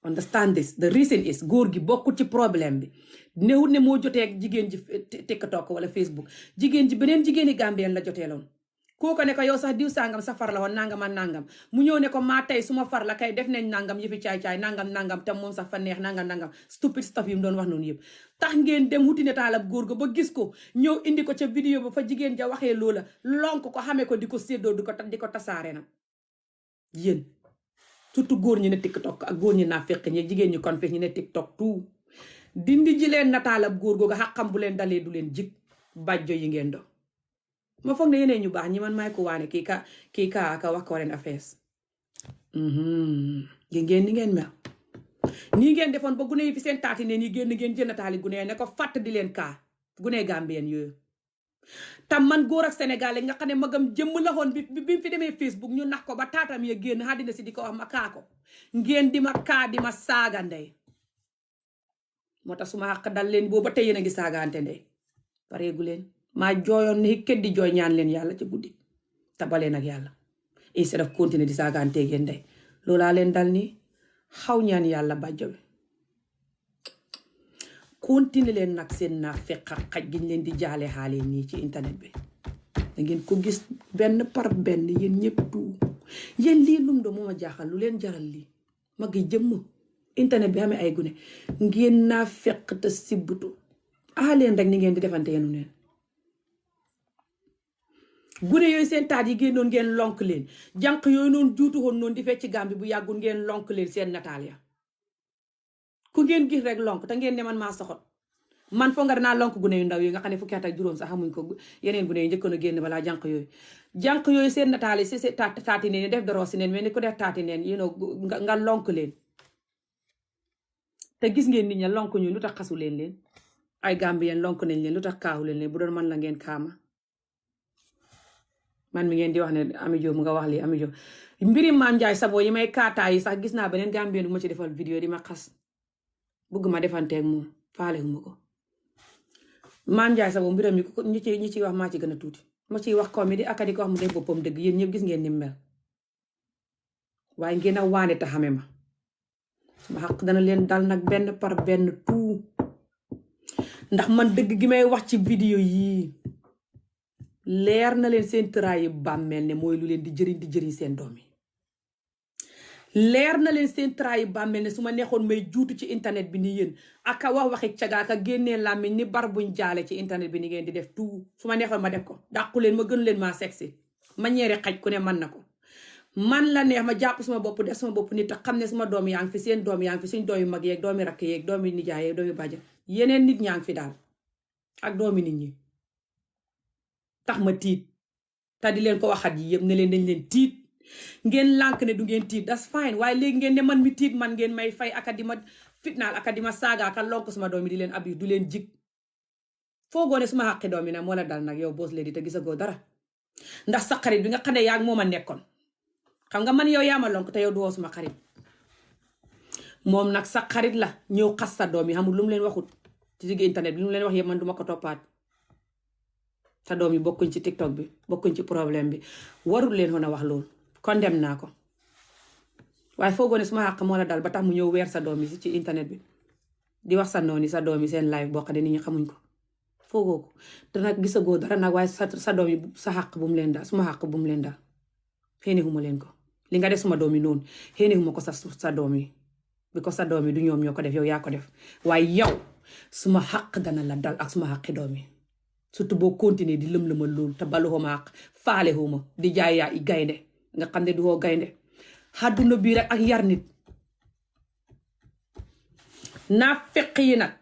understand this the reason is góor gi bokkul ci problème bi newut ne moo jotee ak jigéen ji TikTok wala Facebook jigéen ji beneen jigéeni Gambien la joteeloon kooku ne ko yow sax diw sangam sa far la woon nangam ak nangam mu ñëw ne ko maa tey suma far la kay def nañ nangam yëfi caay-caay nangam te moom sax fa neex nangam stupid stuff yi mu doon wax noonu yëpp tax ngeen dem wuti netaalab góor ga ba gis ko ñëw indi ko ca vidéo ba fa jigéen ja waxee loola lonk ko xamee ko di ko séddoo di ko tasaare nag yéen surtout góor ñi ne TikTok ak góor ñi naa fekk ñi jigéen ñi confess ñi ne TikTok tout dindi ji leen nataalab góor googa xaqam bu leen dalee du leen jig bàjjo yi ngeen do ma foog ne yeneen ñu baax ñi man maay ko waane kii ka wax ko ren affaires ngeen ni ngeen mel nii ngeen defoon ba gune yi fi seen taati neen yi génn ngeen jël nataali gune ne ko fàtt di leen kaa gune Gambien yooyu tam man góor ak Sénégal nga xam ne magam jëmm la woon bi fi demee Facebook ñu nax ko ba taatam ya génn àddina si di ko wax ma kaa ko ngeen di ma kaa di ma saaga ndey moo tax suma xaq dal leen booba tey yéen a ngi saagaante ndey pareegu leen maa jooyoon ni kenn di jooy ñaan leen yàlla ci guddi tabaleen ak yàlla instead of continuer di saagaante ngeen ndey loolaa leen dal nii xaw ñaan yàlla bàjjo bi continuer leen nag seen naa fekk xaj giñ leen di jaale xaale nii ci internet bi da ngeen ko gis benn par benn yéen ñëpp yéen lii lum do moo ma jaaxal lu leen jaral lii mag yi jëmm internet bi amee ay gune ngeen naa fekk te sibbutu leen rek ni ngeen di defante yenu neen gune yooyu seen taat yi génnoon ngeen lonk leen jànq yooyu noonu juutu woon noonu di fecc ci Gàmbi bu yàggul ngeen lonk leen seen nataal ya ku ngeen gis rek lonk te ngeen ne man maa soxot man foo nga danaa lonk gune yu ndaw yi nga xam ne fukki at ak juróom sax xamuñ ko yeneen gune yu njëkkoon a génn balaa jànq yooyu seen nataal yi si taati neen def doroo si neen mais ni ko def taati neen nga lonk leen te gis ngeen nit ña lonk ñu lu tax xasu leen ay Gambien lonk nañ leen lu tax kaahu leen bu doon man la ngeen kaama man mi ngeen di wax ne Amieolof mu nga wax lii Amieolof mbiri Maam Njaay Savon yi may kaataa yi sax gis naa beneen Gambien bu ma ci defal vidéo di ma xas bëgg ma defanteeg moom faale huma ko Maam Njaay Savon mbiram yi ñi ciy wax maa ci gën a tuuti ma ciy wax comédie ak di ko wax mu def boppam dëgg yéen ñëpp gis ngeen ni mel waaye ngeen a waane te xame ma suma xaq dana leen dal nag benn par benn tout ndax man dëgg gi may wax ci vidéo yii leer na leen seen tëraayu bàmmeel ne mooy lu leen di jëriñ seen doom yi leer na leen seen tëraayu bàmmeel ne su ma neexoon may juutu ci internet bi ni yéen aka wax waxi cagaaka génnee làmmiñ ni bar buñ jaale ci internet bi ni ngeen di def tout su ma neexoon ma def ko dàqu leen ma gën leen maa sexy ma ñeeri xaj ku ne man na ko man la neex ma jàpp suma bopp def suma bopp nit te xam ne suma doom yaa ngi fi seen doom yaa ngi fi suñ doomi mag yeeg doomi rakk yeeg doomi nijaay yeeg doomi bàjjan yeneen nit ñaa ngi fi daal ak doomi nit ñi tax ma tiit te di leen ko waxat yi yëpp ne leen dañ leen tiit ngeen lànk ne du ngeen tiit that's fine waaye léegi ngeen ne man mi tiit man ngeen may fay aka di ma fitnaal aka di ma saaga aka lonk suma doomi di leen abus du leen jig foogoo ne suma xaqi doomi nag moo la dal nag yow boos leen di te gisagoo dara ndax sa xarit bi nga xam ne yaa ngi moom a nekkoon xam nga man yow yaa ma lonk te yow du woo suma xarit moom nag sa xarit la ñëw xas sa doom yi xamul lu mu leen waxut ci digg internet bi lu mu leen wax yëpp man duma ko toppaat sa doom yi bokkuñ ci TikTok bi bokkuñ ci problème bi warul leen woon a wax loolu kon dem naa ko waaye foogoo ne suma xàq moo la dal ba tax mu ñëw weer sa doom yi ci internet bi di wax sa noonu sa doom yi seen live boo xam ne nit ñi xamuñ ko foogoo ko te nag gisagoo dara nag waaye sa doom yi sa xàq bu mu leen dal suma xàq bu mu leen dal xéenewuma leen ko li nga def suma doom yi noonu xéenewuma ko sa doom yi bi ko sa doom yi du ñoom ñoo ko def yow yaa ko def waaye yow suma xàq dana la dal ak suma xàqi doom yi surtout boo continuer di lëm-lëmal loolu te baluxuma ak faale xuma di jaay yaa i gaynde nga xam ne du woo gaynde xadduna bii rek ak yar nit naa fekk yi nag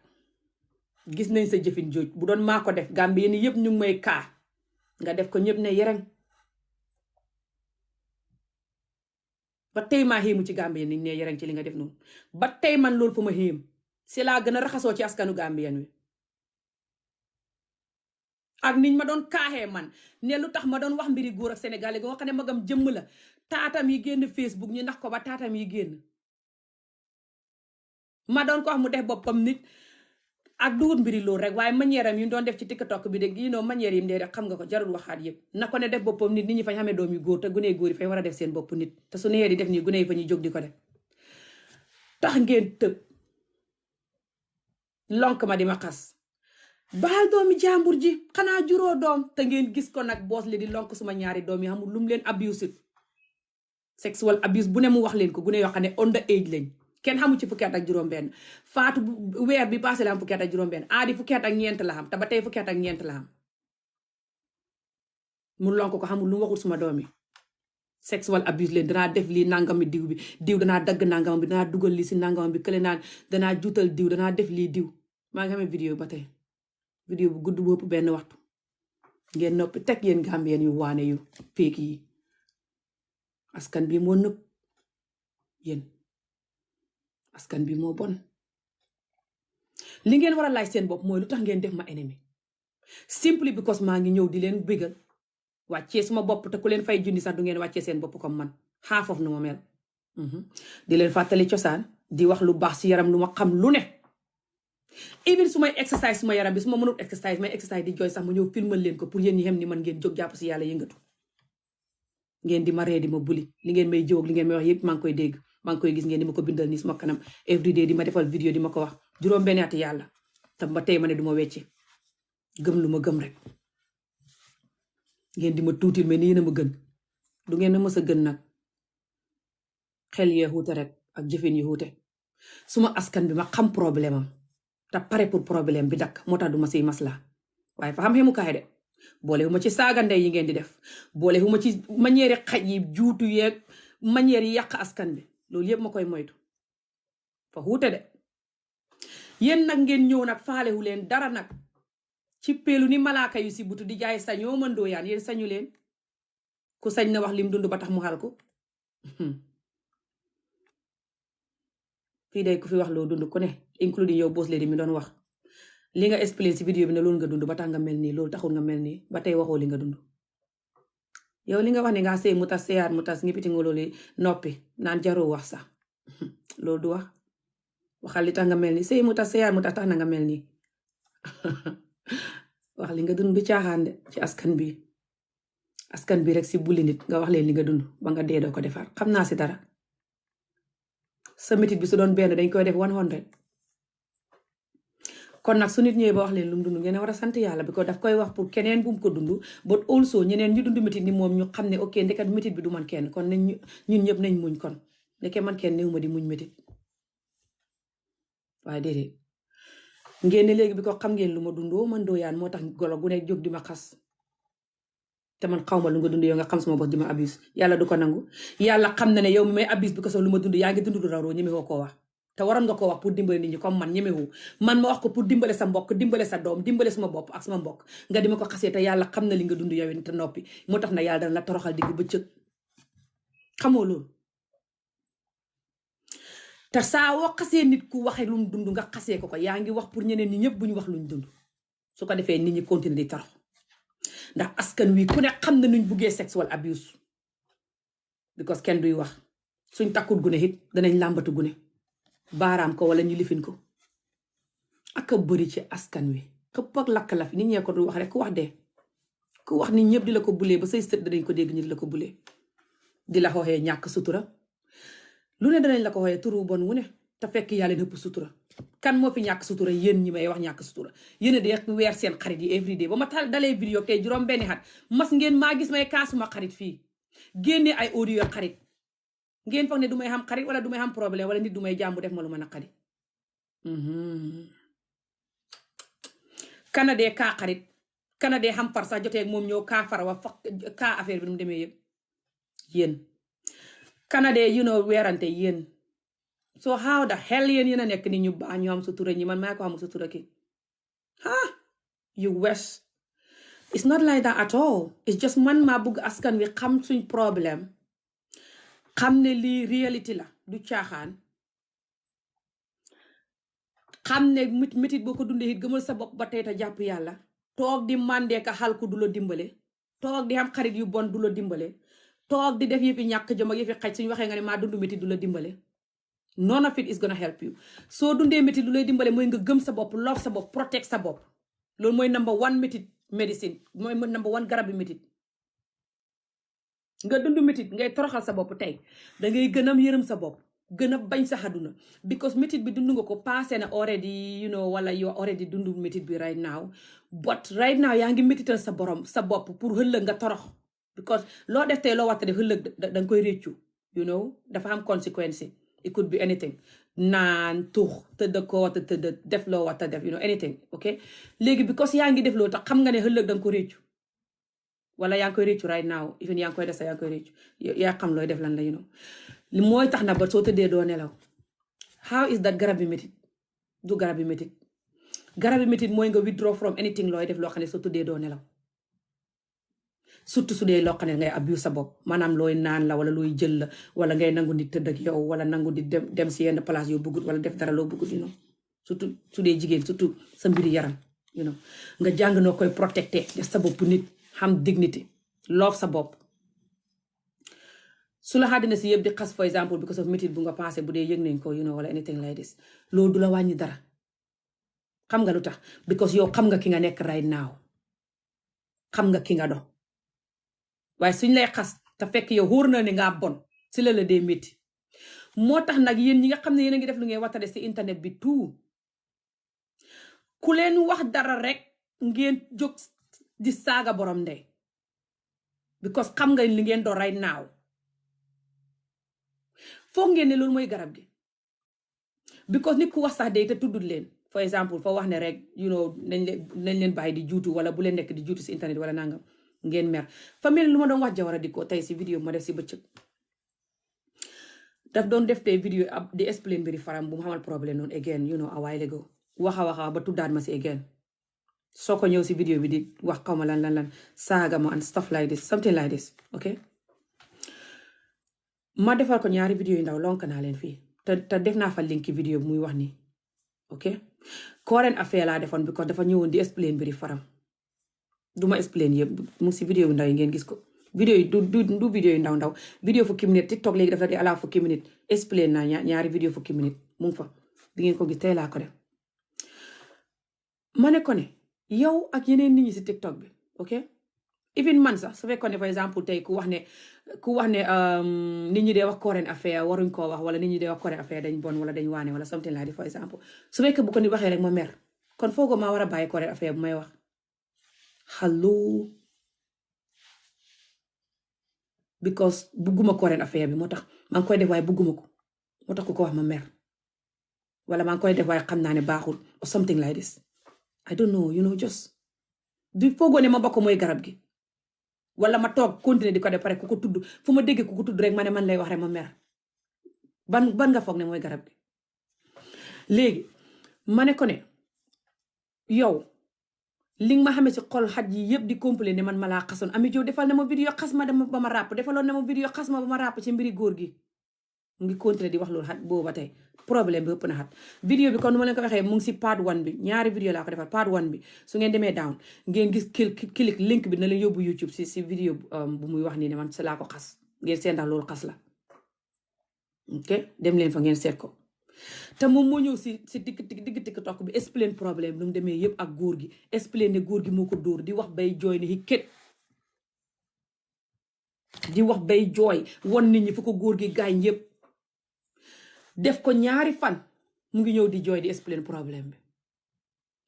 gis nañ sa jëfin jooj bu doon maa ko def Gambie yéen yëpp ñu ngi may kaa nga def ko ñëpp ne yereng ba tey maa xéemu ci Gambien ni ne yereng ci li nga def noonu ba tey man loolu fa ma xéem si laa gën a raxasoo ci askanu Gambien wi ak niñ ma doon kaaxee man ne lu tax ma doon wax mbiri góor ak sénégalais go nga xam ne magam jëmm la taatam yi génn Facebook ñu ndax ko ba taatam yi génn ma doon ko wax mu def boppam nit ak duwut mbiri loolu rek waaye manière am yi doon def ci TikTok bi dégg manière yi mu dee rek xam nga ko jarul waxaat yëpp na ko ne def boppam nit ñi fañ xamee doom yu góor te gune góor yi fay war a def seen bopp nit te su neexee di def nii gune yi fa ñuy jóg di ko def tax ngeen tëb lonk ma di ma xas baal doomi jàmbur ji xanaa juróo doom te ngeen gis ko nag boos li di lonk suma ñaari doom yi xamul lu mu leen abuse sexual abuse bu ne mu wax leen ko gune yoo xam ne under age lañ kenn xamu ci fukki at ak juróom benn faatu weer bi passé la am fukki at ak juróom benn aadi fukki at ak ñeent la xam te ba tey fukki at ak ñeent la xam mu lonk ko xamul lu mu waxul suma doom yi sexual abuse leen danaa def lii nangami diw bi diw danaa dagg nangamam bi danaa dugal lii si nangamam bi kële naan danaa juutal diw danaa def lii diw maa ngi xamee vidéo ba tey vidéo bu gudd bopp benn waxtu ngeen noppi teg yéen Gambien yu waane yu féek yi askan bi moo nëpp yéen askan bi moo bon li ngeen war a laaj seen bopp mooy lu tax ngeen def ma ennemi simply because maa ngi ñëw di leen bégal wàccee suma bopp te ku leen fay junni sax du ngeen wàccee seen bopp comme man half of nu ma mel di leen fàttali cosaan di wax lu baax si yaram lu ma xam lu ne even su may exercise suma yaram bi su ma mënul exercise may exercise di jooy sax ma ñëw filmal leen ko pour yéen ñi xem ni man ngeen jóg jàpp si yàlla yëngatu ngeen di ma ree di ma buli li ngeen may jëw ak li ngeen may wax yëpp maa ngi koy dégg maa ngi koy gis ngeen di ma ko bindal nii suma kanam everyday di ma defal vidéo di ma ko wax juróom benn ati yàlla te ba tey ma ne du ma wecci gëm lu ma gëm rek ngeen di ma tuutil mais ni yéen a ma gën du ngeen a mës a gën nag xel yee xuute rek ak jëfin yi xuute suma askan bi ma xam problème am te pare pour problème bi dakk moo tax du ma siy masla waaye fa xam xemukaay de boole fu ma ci saagandey yi ngeen di def boole fu ma ci manière xaj yi juutu yeeg manière yi yàq askan bi loolu yëpp ma koy moytu fa xuute de yéen nag ngeen ñëw nag faalewu leen dara nag ci peelu ni malaaka yu si butu di jaay sañoo mëndoo yaan yéen sañu leen ku sañ na wax lim dund ba tax mu xal ko fii day ku fi wax loo dund ku ne including yow boss lady mi doon wax li nga explain si vidéo bi ne loolu nga dund ba tax nga mel nii loolu taxul nga mel nii ba tey waxoo li nga dund yow li nga wax ne nga sëy mu tas seyaat mu tas ngi piti nga loolu noppi naan jaroo wax sax loolu du wax waxal li tax nga mel nii sëy mu tas seyaat mu tas tax na nga mel nii wax li nga dund du caaxaan de ci askan bi rek si bulli nit nga wax leen li nga dund ba nga dee doo ko defaat xam naa si dara sa métit bi su doon benn dañ koy def 100 kon nag su nit ñëwee ba wax leen lu mu dund ngeen war a sant yàlla bi ko daf koy wax pour keneen bu mu ko dund but also ñeneen ñu dund métit ni moom ñu xam ne ok ndekat métit bi du man kenn kon nañ ñun ñëpp nañ muñ kon ndeke man kenn néew ma di muñ métit waaye déedéet ngeen ne léegi bi ko xam ngeen lu ma dundoo man doo yaan moo tax golo gu ne jóg di ma xas te man xaw ma lu nga dund yow nga xam sama bopp di ma abuse yàlla du ko nangu yàlla xam na ne yow mi may abuse bi ko sax lu ma dund yaa ngi dund lu rawroo ñeme woo koo wax te waroon nga ko wax pour dimbale nit ñi comme man ñemewu man ma wax ko pour dimbale sa mbokk dimbale sa doom dimbale sama bopp ak sama mbokk nga di ma ko xasee te yàlla xam na li nga dund yow te noppi moo tax na yàlla dana la toroxal digg bëccëg xamoo loolu te saa woo xasee nit ku waxee lu mu dund nga xasee ko yaa ngi wax pour ñeneen ñi ñëpp bu ñu wax luñ dund su ko defee nit ñi continuer di torox ndax askan wi ku ne xam na nuñ buggee sexual abuse because kenn duy wax suñ takkut gune it danañ làmbatu gune baaraam ko wala ñu lifin ko ak a bëri ci askan wi xëpp ak lakk la fi nit ñee ko du wax rek ku wax dee ku wax nit ñëpp di la ko bulee ba say sët danañ ko dégg ñu di la ko bulee di la xooxee ñàkk sutura lu ne danañ la ko xooxee turu bon wu ne te fekk yàlla nëpp sutura kan moo fi ñàkk sutura yéen ñi may wax ñàkk sutura yéen a di weer seen xarit yi everyday ba ma tal dalee vidéo tey juróom benni xat mas ngeen maa gis may kaasuma xarit fii génne ay audio xarit ngeen foog ne du may xam xarit wala du may xam problème wala nit du may jàmbu def ma lu ma naqari kanadee kaa xarit kanadee xam far sax jotee moom ñëw kaa far wa fa kaa affaire bi nu mu demee yëpp yéen kanadee weerante yéen so how the hell yéen a nekk ni ñu baax ñu am sutura ñi man maa ko amul sutura ki you west it's not like that at all it's just man maa bëgg askan wi xam suñ problème xam ne lii réalité la du caaxaan xam ne métit boo ko dundee it gëmal sa bopp ba tey te jàpp yàlla toog di mandee ka xal ku du la dimbale toog di am xarit yu bon du la dimbale toog di def yëfi ñàkk jëm ak yëfi xaj suñu waxee nga ne maa dund métit du la dimbale none of it is gonna help you soo dundee métit du lay dimbale mooy nga gëm sa bopp love sa bopp protect sa bopp loolu mooy number 1 métit medicine mooy number 1 garab bi métit nga dund métit ngay toroxal sa bopp tey dangay gën a yërëm sa bopp gën a bañ sa àdduna because métit bi dund nga ko passé na already wala yow already dund métit bi right now but right now yaa ngi métital sa borom sa bopp pour ëllëg nga torox because loo def tey loo war a def ëllëg danga koy réccu dafa am conséquence it could be anything naan tux tëdd ko wata tëdd def loo wata def anything ok léegi because yaa ngi def loo tax xam nga ne ëllëg danga ko réccu wala yaa ngi koy réccu right now even yaa ngi koy def sax yaa ngi koy réccu yaa xam looy def lan la li mooy tax na ba soo tëddee doo nelaw how is that garab bi métit du garab bi métit garab bi métit mooy nga withdraw from anything looy def loo xam ne soo tëddee doo nelaw surtout su dee loo xam ne ngay abuse sa bopp maanaam looy naan la wala looy jël la wala ngay nangu di tëdd ak yow wala nangu di dem si yenn place yoo bëggut wala def dara loo bëggut surtout su dee jigéen surtout sa mbiri yaram nga jàng noo koy protecté def sa bopp nit xam dignity love sa bopp su la àddina si yëpp di xas for exemple because of métit bu nga passé bu dee yëg nañ ko wala anything like this loolu du la wàññi dara xam nga lu tax because yow xam nga ki nga nekk right now xam nga ki nga do waaye suñ lay xas te fekk yow wóor na ne ngaa bon si la dee métti moo tax nag yéen ñi nga xam ne yéen a ngi def lu ngeen watade si internet bi tout ku leen wax dara rek ngeen jóg di saaga borom ndey because xam nga li ngeen doon right now foog ngeen ne loolu mooy garab gi because nit ku wax sax day te tuddul leen for exemple foo wax ne rek you know nañ leen bàyyi di juutu wala bu leen nekk di juutu si internet wala nangam ngeen mer famille lu ma doon wax Jawara Dikko tey si vidéo ma def si bëccëg daf doon def tey vidéo di explain mbiri faram bu mu xamal problème noonu again you know a while ago waxa ba tuddaat ma si again soo ko ñëw si vidéo bi di wax xaw ma lan saaga ma and stuff like this something like this ok ma defal ko ñaari vidéo yu ndaw lonk naa leen fii te def naa fa link vidéo bi muy wax ni ok current affaire laa defoon because dafa ñëwoon di explain mbiri faram duma explain yëpp mu si vidéo yu ndaw yi ngeen gis ko vidéo yi du vidéo yu ndaw vidéo fukki minute TikTok léegi dafa di ala fukki minute explain naa ñaari vidéo fukki minute mu ngi fa di ngeen ko gis tey laa ko def ma ne ko ne yow ak yeneen nit ñi si TikTok bi ok even man sax su fekkoon ne par exemple tey ku wax ne nit ñi dee wax current affaire waruñ koo wax wala nit ñi dee wax current affaire dañ bon wala dañ waane wala something like that for example su fekkee bu ko nit waxee rek ma mer kon foogoo maa war a bàyyi current affaire bu may wax hello because bugguma current affaire bi moo tax maa ngi koy def waaye bugguma ko moo tax ku ko wax ma mer wala maa ngi koy def waaye xam naa ne baaxul or something like this I don't know you know just du foogoo ne ma bokk mooy garab gi wala ma toog continuer di ko def pare ku ko tudd fu ma déggee ku ko tudd rek ma ne man lay wax rek ma mer ban nga foog ne mooy garab gi léegi ma ne ko ne yow li nga ma xamee ci xol xaj yi yëpp di complain ne man ma laa xasoon Ami Jow defal na ma vidéo xas ma ba ma ràpp defaloon na ma vidéo xas ma ba ma ràpp ci mbiri góor gi mu ngi continuer di wax loolu xaj boobu ba tey problème bi ëpp na xat vidéo bi comme nu ma leen ko waxee mu ngi si part 1 bi ñaari vidéo laa ko defal part 1 bi su ngeen demee down ngeen gis click link bi na leen yóbbu YouTube si vidéo bu muy wax nii ne man si laa ko xas ngeen seet ndax loolu xas la ok dem leen fa ngeen seet ko te moom moo ñëw si digg TikTok bi explain problème lu mu demee yëpp ak góor gi explain ne góor gi moo ko dóor di wax bay jooy ne hikket di wax bay jooy won nit ñi fu ko góor gi gaañ yëpp def ko ñaari fan mu ngi ñëw di jooy di explain problème bi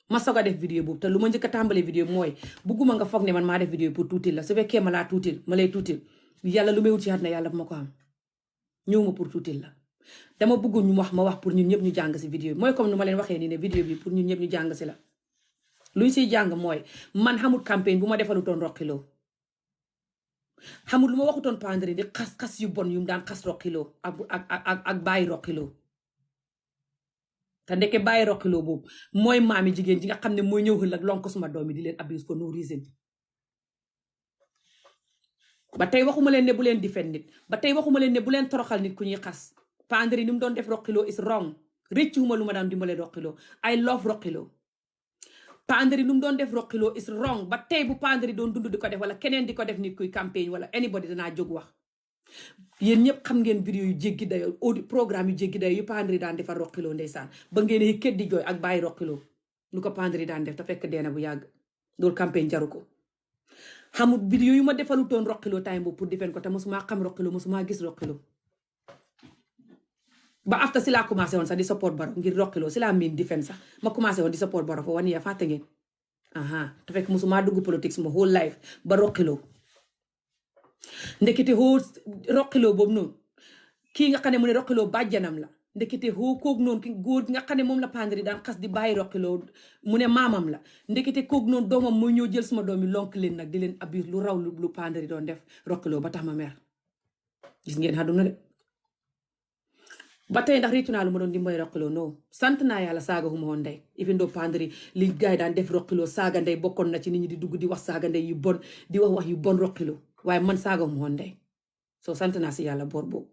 ma soog a def vidéo boobu te lu ma njëkk a tàmbalee vidéo mooy bugguma nga foog ne man maa def vidéo pour tuutil la su fekkee ma laa tuutil ma lay tuutil yàlla lu may wut ci àddina yàlla bu ma ko am ñëw ma pour tuutil la dama bëgg ñu ma wax pour ñun ñëpp ñu jàng si vidéo bi mooy comme nu ma leen waxee nii ne vidéo bi pour ñun ñëpp ñu jàng si la luñ siy jàng mooy man xamul campagne bu ma defalutoon roqiloo xamul lu ma waxutoon pandri di xas yu bon yu mu daan xas roqiloo ak bàyyi roqiloo te ndeke bàyyi roqiloo boobu mooy maami jigéen ji nga xam ne mooy ñëw xël ak lonko suma doom yi di leen abuse for no reason ba tey waxuma leen ne bu leen defend nit ba tey waxuma leen ne bu leen toroxal nit ku ñuy xas pandri ni mu doon def roqiloo is wrong rëccuwuma lu ma daan dimbale roqiloo I love roqiloo pandri nu mu doon def roqiloo is wrong ba tey bu pandri doon dund di ko def wala keneen di ko def nit kuy campagne wala anybody danaa jóg wax yéen ñëpp xam ngeen vidéo yu jéggi dayo audio programme yu jéggi dayo yu pandri daan defar roqiloo ndeysaan ba ngeen ket di jooy ak bàyyi roqiloo nu ko pandri daan def te fekk deena bu yàgg loolu campagne jaru ko xamul vidéo yu ma defalutoon roqiloo time boobu pour defend ko te mosuma xam roqiloo mosuma gis roqiloo ba after si laa commencé woon sax di support baro ngir roqiloo si laa miin defend sax ma commencé woon di support baro fa wan yaa fàtte ngeen te fekk mosuma dugg politique suma whole life ba roqiloo ndekete hoo roqiloo boobu noonu kii nga xam ne mu ne roqiloo bàjjanam la ndekete hoo koog noonu ki góor nga xam ne moom la pandri daan xas di bàyyi roqiloo mu ne maamam la ndekete koog noonu doomam mooy ñëw jël suma doom yi lonk leen nag di leen abuse lu raw lu pandri doon def roqiloo ba tax ma mer gis ngeen àdduna de ba tey ndax réccu naa lu ma doon dimbali roqiloo non sant naa yàlla saaga huma woon ndey even though pandri li gaay daan def roqiloo saaga ndey bokkoon na ci nit ñi di dugg di wax saaga ndey yu bon di wax yu bon roqiloo waaye man saaga huma woon ndey soo sant naa si yàlla boor boobu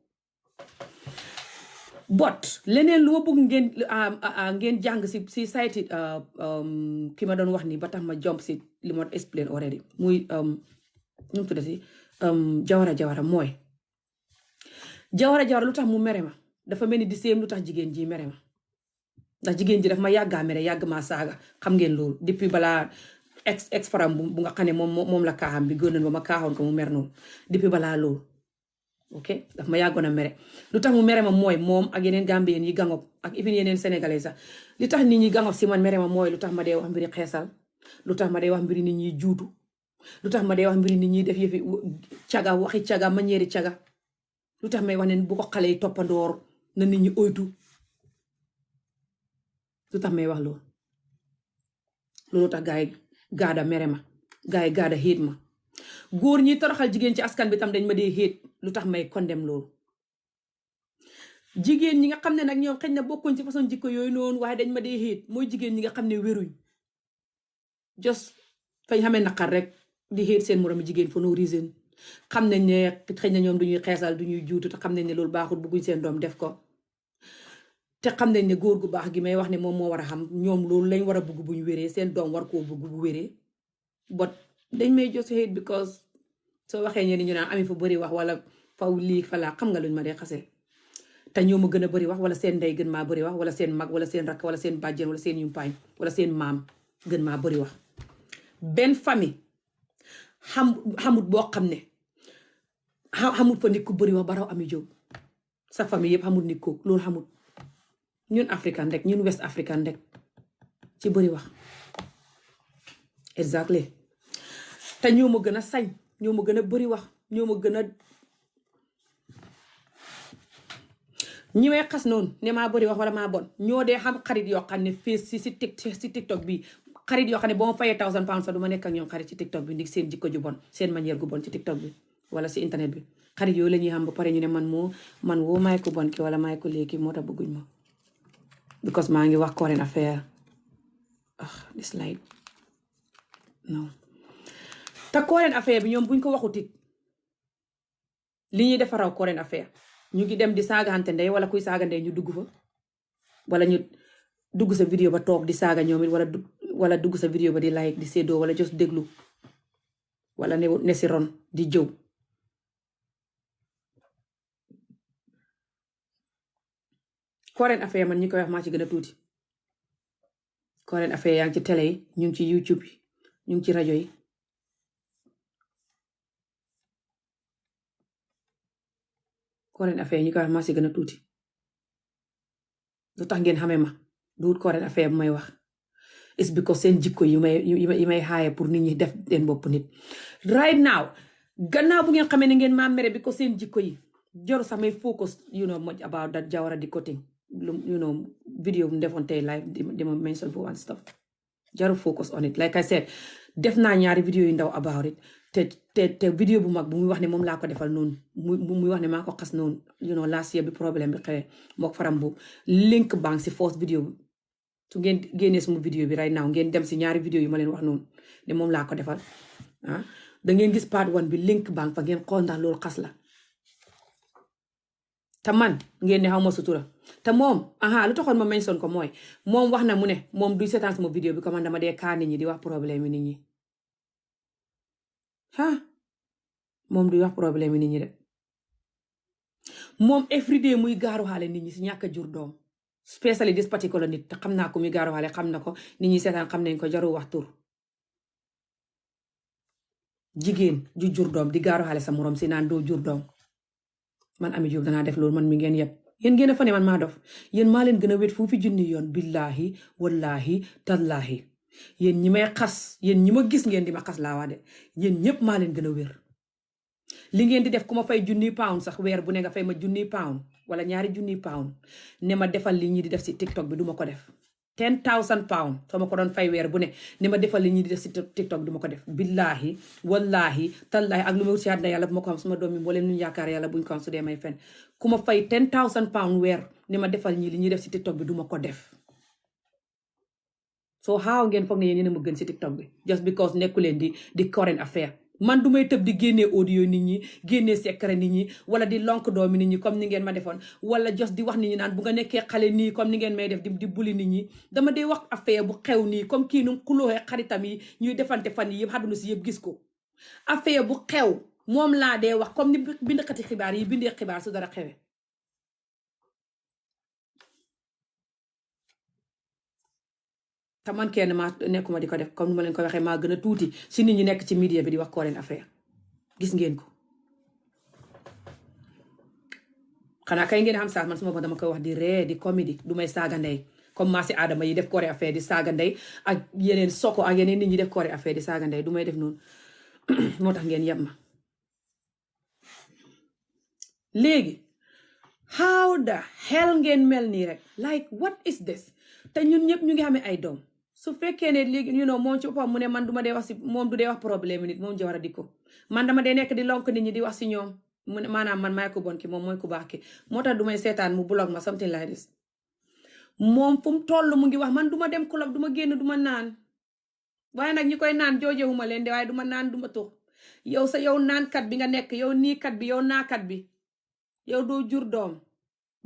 bot leneen lu ma bëgg ngeen jàng si sayti ki ma doon wax ni ba tax ma jump si li ma explain already muy nu mu tuddati jawara mooy jawara lu tax mu mere ma dafa mel ni di séem lu tax jigéen ji mere ma ndax jigéen ji daf ma yàggaa mere yàgg maa saaga xam ngeen loolu depuis balaa ex faram bu nga xam ne moom la kaaxam bi gënoon ba ma kaaxoon ko mu mer noonu depuis balaa loolu ok daf ma yàggoon a mere lu tax mu mere ma mooy moom ak yeneen Gambien yi gangob ak even yeneen sénégalais sax li tax nit ñi gangob si man mere ma mooy lu tax ma dee wax mbiri xeesal lu tax ma dee wax mbiri nit ñi juutu lu tax ma dee wax mbiri nit ñi def yëfi caga waxi caga manière caga lu tax may wax ne bu ko xale yi toppandoor na nit ñi oytu lu tax may wax loolu tax gaay gaada mere ma gaay gaada xéet ma góor ñi toroxal jigéen ci askan bi tam dañ ma dee xéet lu tax may condamné loolu jigéen ñi nga xam ne nag ñoom xëy na bokkuñ ci façon jikko yooyu noonu waaye dañ ma dee xéet mooy jigéen ñi nga xam ne wéruñ just fañ xamee naqar rek di xéet seen moromi jigéen for no reason xam nañ ne xëy na ñoom duñuy xeesal duñuy juutu te xam nañ ne loolu baaxul bëgguñ seen doom def ko te xam nañ ne góor gu baax gi may wax ne moom moo war a xam ñoom loolu lañ war a bëgg buñ wéree seen doom war koo bëgg bu wéree but dañ may just hate because soo waxee ñenn ñu naan ami fa bëri wax wala faw lii fa laa xam nga luñ ma dee xasee te ñoo ma gën a bëri wax wala seen ndey gën maa bëri wax wala seen mag wala seen rakk wala seen bàjjen wala seen yumpaañ wala seen maam gën maa bëri wax benn famille xamut boo xam ne xamut fa nit ku bëri wax baraw Ami Jóob sa famille yëpp xamut nit ko loolu xamut ñun africain rek ñun west africain rek ci bëri wax exactly te ñoo ma gën a sañ ñoo ma gën a bëri wax ñoo ma gën a ñi may xas noonu ne maa bëri wax wala maa bon ñoo dee xam xarit yoo xam ne fii si TikTok bi xarit yoo xam ne boo ma fayee 1000 pounds sax du ma nekk ak ñoom xarit ci TikTok bi ndig seen jikko ju bon seen manière gu bon ci TikTok bi wala si internet bi xarit yooyu la ñuy xam ba pare ñu ne man woo maay ko bon ki wala maay ko léegi moo tax bëgguñ ma because maa ngi wax current affaire this light non te current affaire bi ñoom buñ ko waxutit li ñuy defaraw current affaire ñu ngi dem di saagante ndey wala kuy saaga ndey ñu dugg fa wala ñu dugg sa vidéo ba toog di saaga ñoom it wala dugg sa vidéo ba di like di séddoo wala just déglu wala ne si ron di jëw current affaire man ñi koy wax maa ci gën a tuuti current affaire yaa ngi ci télé yi ñu ngi ci YouTube yi ñu ngi ci rajo yi current affaire ñi koy wax maa ci gën a tuuti lu tax ngeen xamee ma duut current affaire bu may wax it's because seen jikko yi may xaaye pour nit ñi def leen bopp nit right now gannaaw bu ngeen xamee ne ngeen maa mere because seen jikko yi jaru sax may focus much about that Jawara di cutting video bu defoon tey live di ma mention for one stuff jaru focus on it like I said def naa ñaari video yu ndaw about it te video bu mag bu muy wax ne moom laa ko defal noonu muy wax ne maa ko xas noonu last year bi problème bi xewee mook faram boobu link bank si first video bi su ngeen génnee suma video bi right now ngeen dem si ñaari video yu ma leen wax noonu ne moom laa ko defal da ngeen gis part 1 bi link bank fa ngeen xool ndax loolu xas la te man ngeen ne xaw ma sutura te moom lu taxoon ma mention ko mooy moom wax na mu ne moom duy seetaan sama vidéo bi ko man dama dee kaa nit ñi di wax problème yi nit ñi moom duy wax problème yi nit ñi de moom everyday muy gaaru xaale nit ñi si ñàkk a jur doom spécially this particular nit te xam naa ko muy gaaru xaale xam na ko nit ñi seetaan xam nañ ko jaru wax tur jigéen ju jur doom di gaaru xaale sa morom si naan doo jur doom man Ami Jóob danaa def loolu man mi ngeen yeb yéen ngeen a fa ne man maa dof yéen maa leen gën a wét foofu junni yoon billaahi wallaahi tallaahi yéen ñi may xas yéen ñi ma gis ngeen di ma xas laa waa de yéen ñëpp maa leen gën a wér li ngeen di def ku ma fay £1,000 sax weer bu ne nga fay ma £1,000 wala ñaari £1,000 ne ma defal li ñi di def si TikTok bi duma ko def £10,000 soo ma ko doon fay weer bu ne ma defal li ñi di def si TikTok duma ko def billaahi wallaahi tallaahi ak lu ma wut si àddina yàlla bu ma ko xam suma doom yi mbooleem ñu yaakaar yàlla buñ ko am su dee may fen ku ma fay £10,000 weer ne ma defal ñi li ñuy def si TikTok bi duma ko def soo xaaw ngeen foog ne yéen a ma gën si TikTok bi just because nekkuleen di current affaire man du may tëb di génnee audio nit ñi génnee secret nit ñi wala di lonk doomi nit ñi comme ni ngeen ma defoon wala just di wax nit ñi naan bu nga nekkee xale nii comme ni ngeen may def di buli nit ñi dama dee wax affaire bu xew nii comme kii nu xulooxee xaritam yi ñuy defante fan yi yëpp àdduna si yëpp gis ko affaire bu xew moom laa dee wax comme ni bindkati xibaar yi bindee xibaar su dara xewee te man kenn maa nekkuma di ko def comme ni ma leen ko waxee maa gën a tuuti si nit ñi nekk ci media bi di wax current affaire gis ngeen ko xanaa kay ngeen xam sax man suma dama koy wax di ree di comédie du may saaga ndey comme maasi Adama yi def koore affaire di saaga ndey ak yeneen soko ak yeneen nit ñi def koore affaire di saaga ndey du may def noonu moo tax ngeen yab ma léegi how the hell ngeen mel nii rek like what is this te ñun ñëpp ñu ngi xamee ay doom su fekkee ne léegi moom ci boppam mu ne man du ma dee wax si moom du dee wax problème nit moom Jawara Dikko man dama dee nekk di lonk nit ñi di wax si ñoom mu ne maanaam man maay ko bon ki moom mooy ku baax ki moo tax du may seetaan mu blog ma something like this moom fu mu toll mu ngi wax man du ma dem club du ma génn du ma naan waaye nag ñi koy naan joojewuma leen de waaye du ma naan du ma tux yow sa yow naankat bi nga nekk yow niikat bi yow naakat bi yow doo jur doom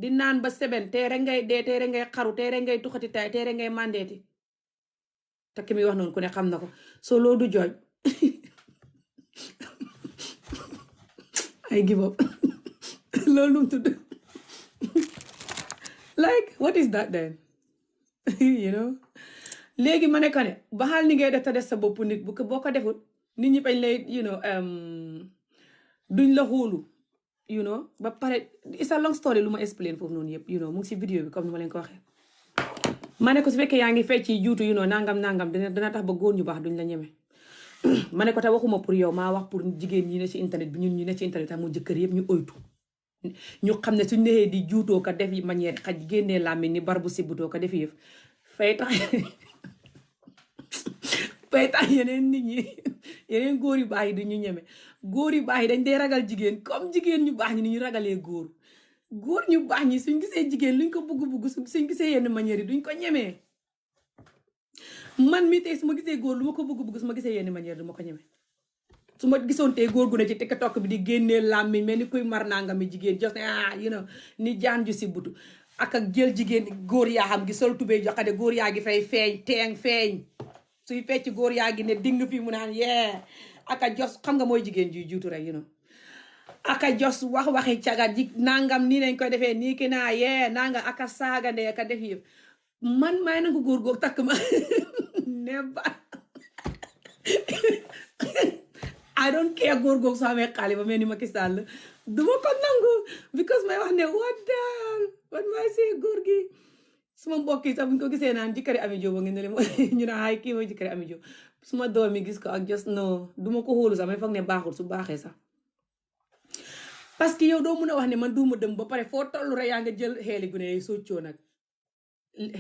di naan ba seben te rek ngay dee te rek ngay xaru te rek ngay tuxati tay te rek ngay mandeeti te ki muy wax noonu ku ne xam na ko soo loo du jooj I give up loolu mu tudd like what is that then léegi ma ne ko ne baxal ni ngay def te def sa bopp nit bu ko boo ko defut nit ñi bañ lay duñ la xoolu ba pare it's a long story lu ma explain foofu noonu yëpp mu ngi si vidéo bi comme ni ma leen ko waxee ma ne ko su fekkee yaa ngi fecc ci juutu nangam dina tax ba góor ñu baax duñ la ñeme ma ne ko te waxuma pour yow maa wax pour jigéen ñi ne ci internet bi ñun ñu ne ci internet tax mu jëkkër yëpp ñu oytu ñu xam ne suñ nexee di juutoo ko def yi manière xaj génnee làmmiñ ni bar bu sibbutoo ko def yëf fay tax yeneen nit ñi yeneen góor yu baax yi duñu ñeme góor yu baax yi dañ dee ragal jigéen comme jigéen ñu baax ñi ni ñu ragalee góor ñu baax ñi suñ gisee jigéen luñ ko bugg suñ gisee yenn manière yi duñ ko ñemee man mi tey su ma gisee góor lu ma ko bugg su ma gisee yenn manière du ma ko ñeme su ma gisoon tey góor gu ne ci TikTok bi di génnee làmmiñ mel ni kuy mar nanga mi jigéen jox ni jaan ju si butu ak jël jigéen góor yaa xam gi sol tubéy joxade góor yaa gi fay feeñ suy fecc góor yaa gi ne ding fii mu naan aka jos xam nga mooy jigéen juy juutu rek aka jos waxi caga ji nangam nii lañ koy defee nii ki naa nanga aka saaga ndey aka def yëpp man may nangu góor góor takk ma ne ba I don't care góor góor soo amee xaalis ba mel ni Macky Sall duma ko nangu because may wax ne what the hell what may say góor gi suma mbokk yi sax buñ ko gisee naan jëkkëri Ami Jóob ngeen ne ñu ne ay kii mooy jëkkëri Ami Jóob suma doom yi gis ko ak just no duma ko xóolu sax may foog ne baaxul su baaxee sax parce que yow doo mun a wax ne man duuma dem ba pare foo tollu rek yaa nga jël xeeli gune yi soccoo nag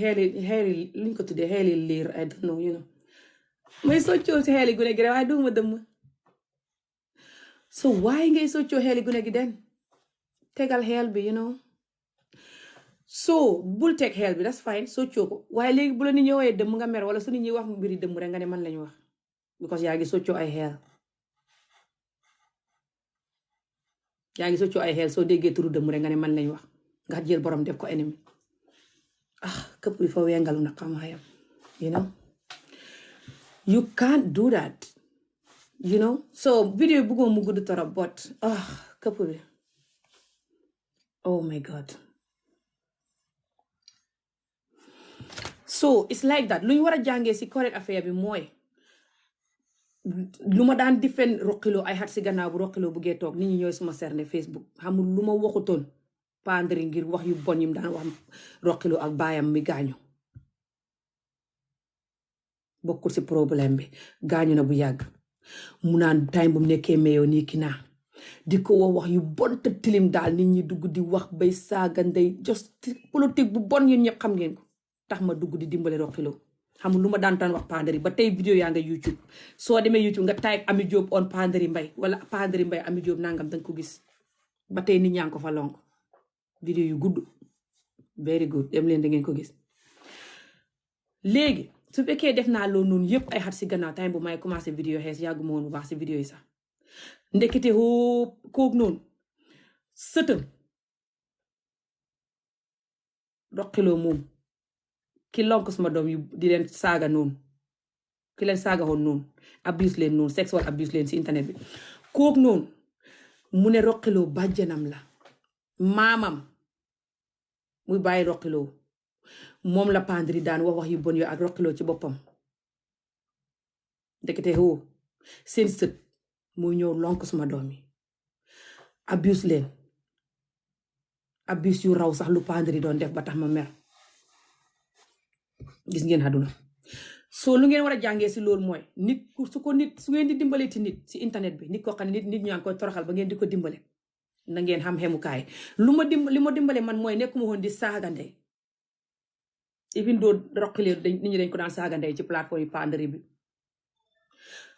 xeeli luñ ko tuddee xeeli liir I don't know may soccoo si xeeli gune gi rek waaye duuma dem so waaye ngay soccoo xeeli gune gi den tegal xeel bi so bul teg xeel bi that's fine soccoo ko waaye léegi bu la nit ñi woowee dëmm nga mer wala su nit ñi wax mbiri dëmm rek nga ne man lañu wax because yaa ngi soccoo ay xeel soo déggee turu dëmm rek nga ne man lañu wax nga jël borom def ko ennemi këpp bi fa wengalu na xam xayam you can't do that so video bi bëgguma mu gudd torop but këpp bi oh my god so it's like that lu ñu war a jàngee si correct affaire bi mooy lu ma daan defend Roqiloo ay xat si gannaaw bu Roqiloo buggee toog nit ñi ñooy suma serne Facebook xamul lu ma waxutoon pandri ngir wax yu bon yim daan wax Roqiloo ak baayam mi gaañu bokkul si problème bi gaañu na bu yàgg mu naan time bu mu nekkee meeyoo nii ki naa di ko wax yu bon te tilim daal nit ñi dugg di wax bay saaga ndey just politique bu bon yéen ñëpp xam ngeen ko tax ma dugg di dimbale Roqiloo xamul lu ma daan wax pandari ba tey vidéo yaa nga YouTube soo demee YouTube nga type Ami Jóob on pandari mbay wala pandari mbay Ami Jóob nangam danga ko gis ba tey nit ñaa ngi ko fa lonk vidéo yu gudd very good dem leen da ngeen ko gis léegi su fekkee def naa loolu noonu yëpp ay xat si gannaaw time bu may commencé vidéo xees yàggu ma woon bu baax si vidéo yi sax ndekete koog noonu sëtëm Roqiloo moom ki lonk suma doom yu di leen saaga noonu ki leen saaga woon noonu abuse leen noonu sexual abuse leen si internet bi koog noonu mu ne Roqiloo bàjjanam la maamam muy bàyyi Roqiloo moom la pandri daan wax yu bon yo ak Roqiloo ci boppam ndekete seen sët muy ñëw lonk suma doom yi abuse leen abus yu raw sax lu pandri doon def ba tax ma mer. Gis ngeen àdduna. So lu ngeen war a jàngee si loolu mooy nit su ngeen di dimbale ti nit si internet bi nit koo xam ne nit ñaa ngi koy toroxal ba ngeen di ko dimbale na ngeen xam xemukaay. li ma dimbale man mooy nekkuma woon di saaga ndey even though roqile nit ñi dañ ko daan saaga ndey ci plateforme yi pandri bi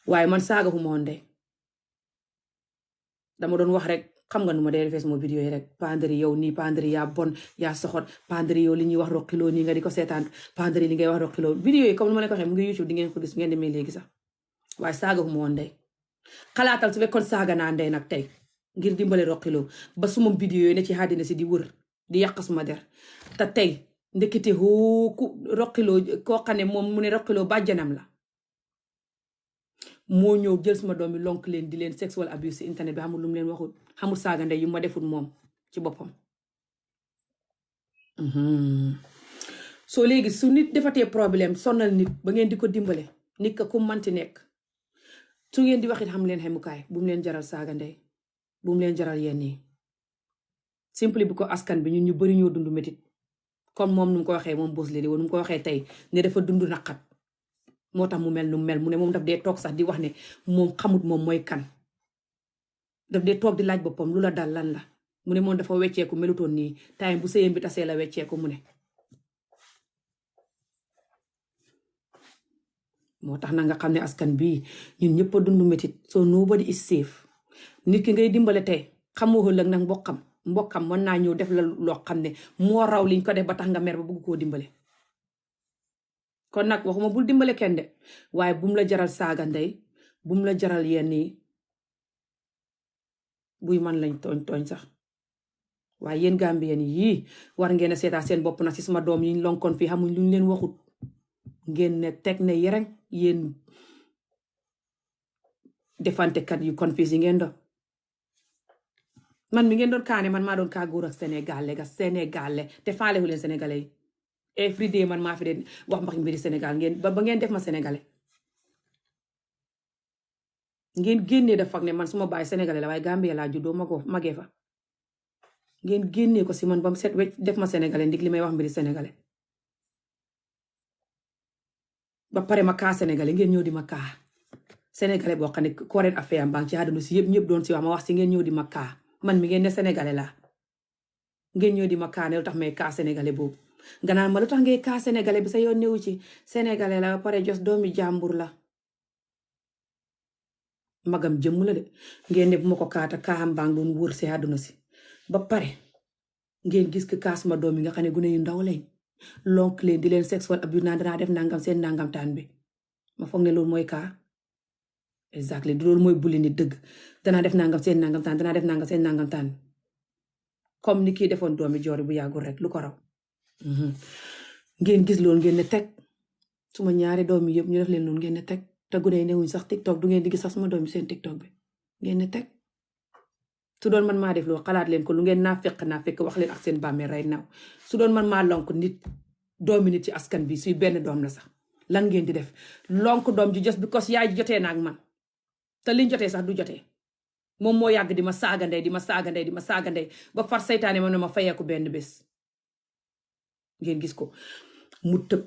waaye man saaga fu ma woon ndey dama doon wax rek xam nga nu ma dee defee sama vidéo yi rek pandri yow nii pandri yaa bon yaa soxot pandri yow li ñuy wax roqiloo nii nga di ko seetaan pandri li ngay wax roqiloo vidéo yi comme nu ma leen ko waxee mu ngi YouTube di ngeen ko gis ngeen demee léegi sax waaye saaga fu ma woon ndey xalaatal su fekkoon saaga naa ndey nag tey ngir dimbale roqiloo ba suma vidéo yi ne ci àddina si di wër di yàq suma der te tey ndekete ku roqiloo koo xam ne moom mu ne roqiloo bàjjanam la moo ñëw jël suma doom yi lonk leen di leen sexual abuse ci internet bi xamul lu mu leen waxul xamul saaga ndey yu ma deful moom ci boppam. soo léegi su nit defatee problème sonal nit ba ngeen di ko dimbale nit ka ku manti nekk su ngeen di waxit xam leen xemukaay bu mu leen jaral saaga ndey bu mu leen jaral yenn yi simple bi ko askan bi ñun ñu bari ñoo dund métit comme moom nu mu ko waxee moom boos léegi woon nu mu ko waxee tey ne dafa dund naqat moo tax mu mel nu mel mu ne moom daf dee toog sax di wax ne moom xamut moom mooy kan daf dee toog di laaj boppam lu la dal lan la mu ne moom dafa wecceeku melutoon nii time bu sëyam bi tasee la wecceeku mu ne moo tax na nga xam ne askan bii ñun ñëpp a dund métit so nobody is safe nit ki ngay dimbale tey xamoo ëllëg nag mbokkam mën naa ñëw def la loo xam ne moo raw liñ ko def ba tax nga mer ba bëgg koo dimbale kon nag waxuma bul dimbale kenn de waaye bum la jaral saaga ndey bum la jaral yenn yi buy man lañ tooñ sax waaye yéen Gambien yii war ngeen a seetaa seen bopp na si sama doom yi lonkoon fii xamuñ luñ leen waxut ngeen ne teg ne yereng yéen defantekat yu confuse yi ngeen doon man mi ngeen doon kaane man maa doon kaa góor ak Sénégalais te faalewu leen sénégalais yi every day man maa fi de wax mbax mbiri Sénégal ngeen ba ngeen def ma sénégalais ngeen génnee da fag ne man suma baay sénégalais la waaye Gambie laa juddoo magee fa ngeen génnee ko si man ba mu set wecc def ma sénégalais ndig li may wax mbiri sénégalais ba pare ma kaa sénégalais ngeen ñëw di ma kaa sénégalais boo xam ne current affaire am baa ngi ci àdduna si yëpp ñëpp doon si wax ma wax si ngeen ñëw di ma kaa man mi ngeen ne sénégalais laa ngeen ñëw di ma kaa ne lu tax may kaa sénégalais boobu nga naan ma lu tax ngay kaa sénégalais bi sa yoon newu ci sénégalais la ba pare jos doomi jàmbur la magam jëmm la de ngeen ne bu ma ko kaata kaam baa ngi doon wër si àdduna si ba pare ngeen gis que kaas ma doom yi nga xam ne gune yu ndaw lañ lonk leen di leen sexual abuse naa danaa def nangam seen nangam taan bi ma foog ne loolu mooy kaa exactly du loolu mooy bulli nit dëgg danaa def nangam seen nangam taan danaa def nangam seen nangam taan comme ni kii defoon doomi joori bu yàggul rek lu ko raw ngeen gis loolu ngeen ne teg suma ñaari doom yi yëpp ñu def leen loolu ngeen ne teg te gune yi newuñ sax TikTok du ngeen di gis sax suma doom yi seen TikTok bi ngeen ne teg su doon man maa def loolu xalaat leen ko lu ngeen naa fekk wax leen ak seen bàmmeel right now su doon man maa lonk nit doomi nit ci askan bi suy benn doom la sax lan ngeen di def lonk doom ji just because yaay ji jotee na ak man te liñ jotee sax du jotee moom moo yàgg di ma saaga ndey ba far saytaane ma ne ma fayeeku benn bés ngeen gis ko mu tëb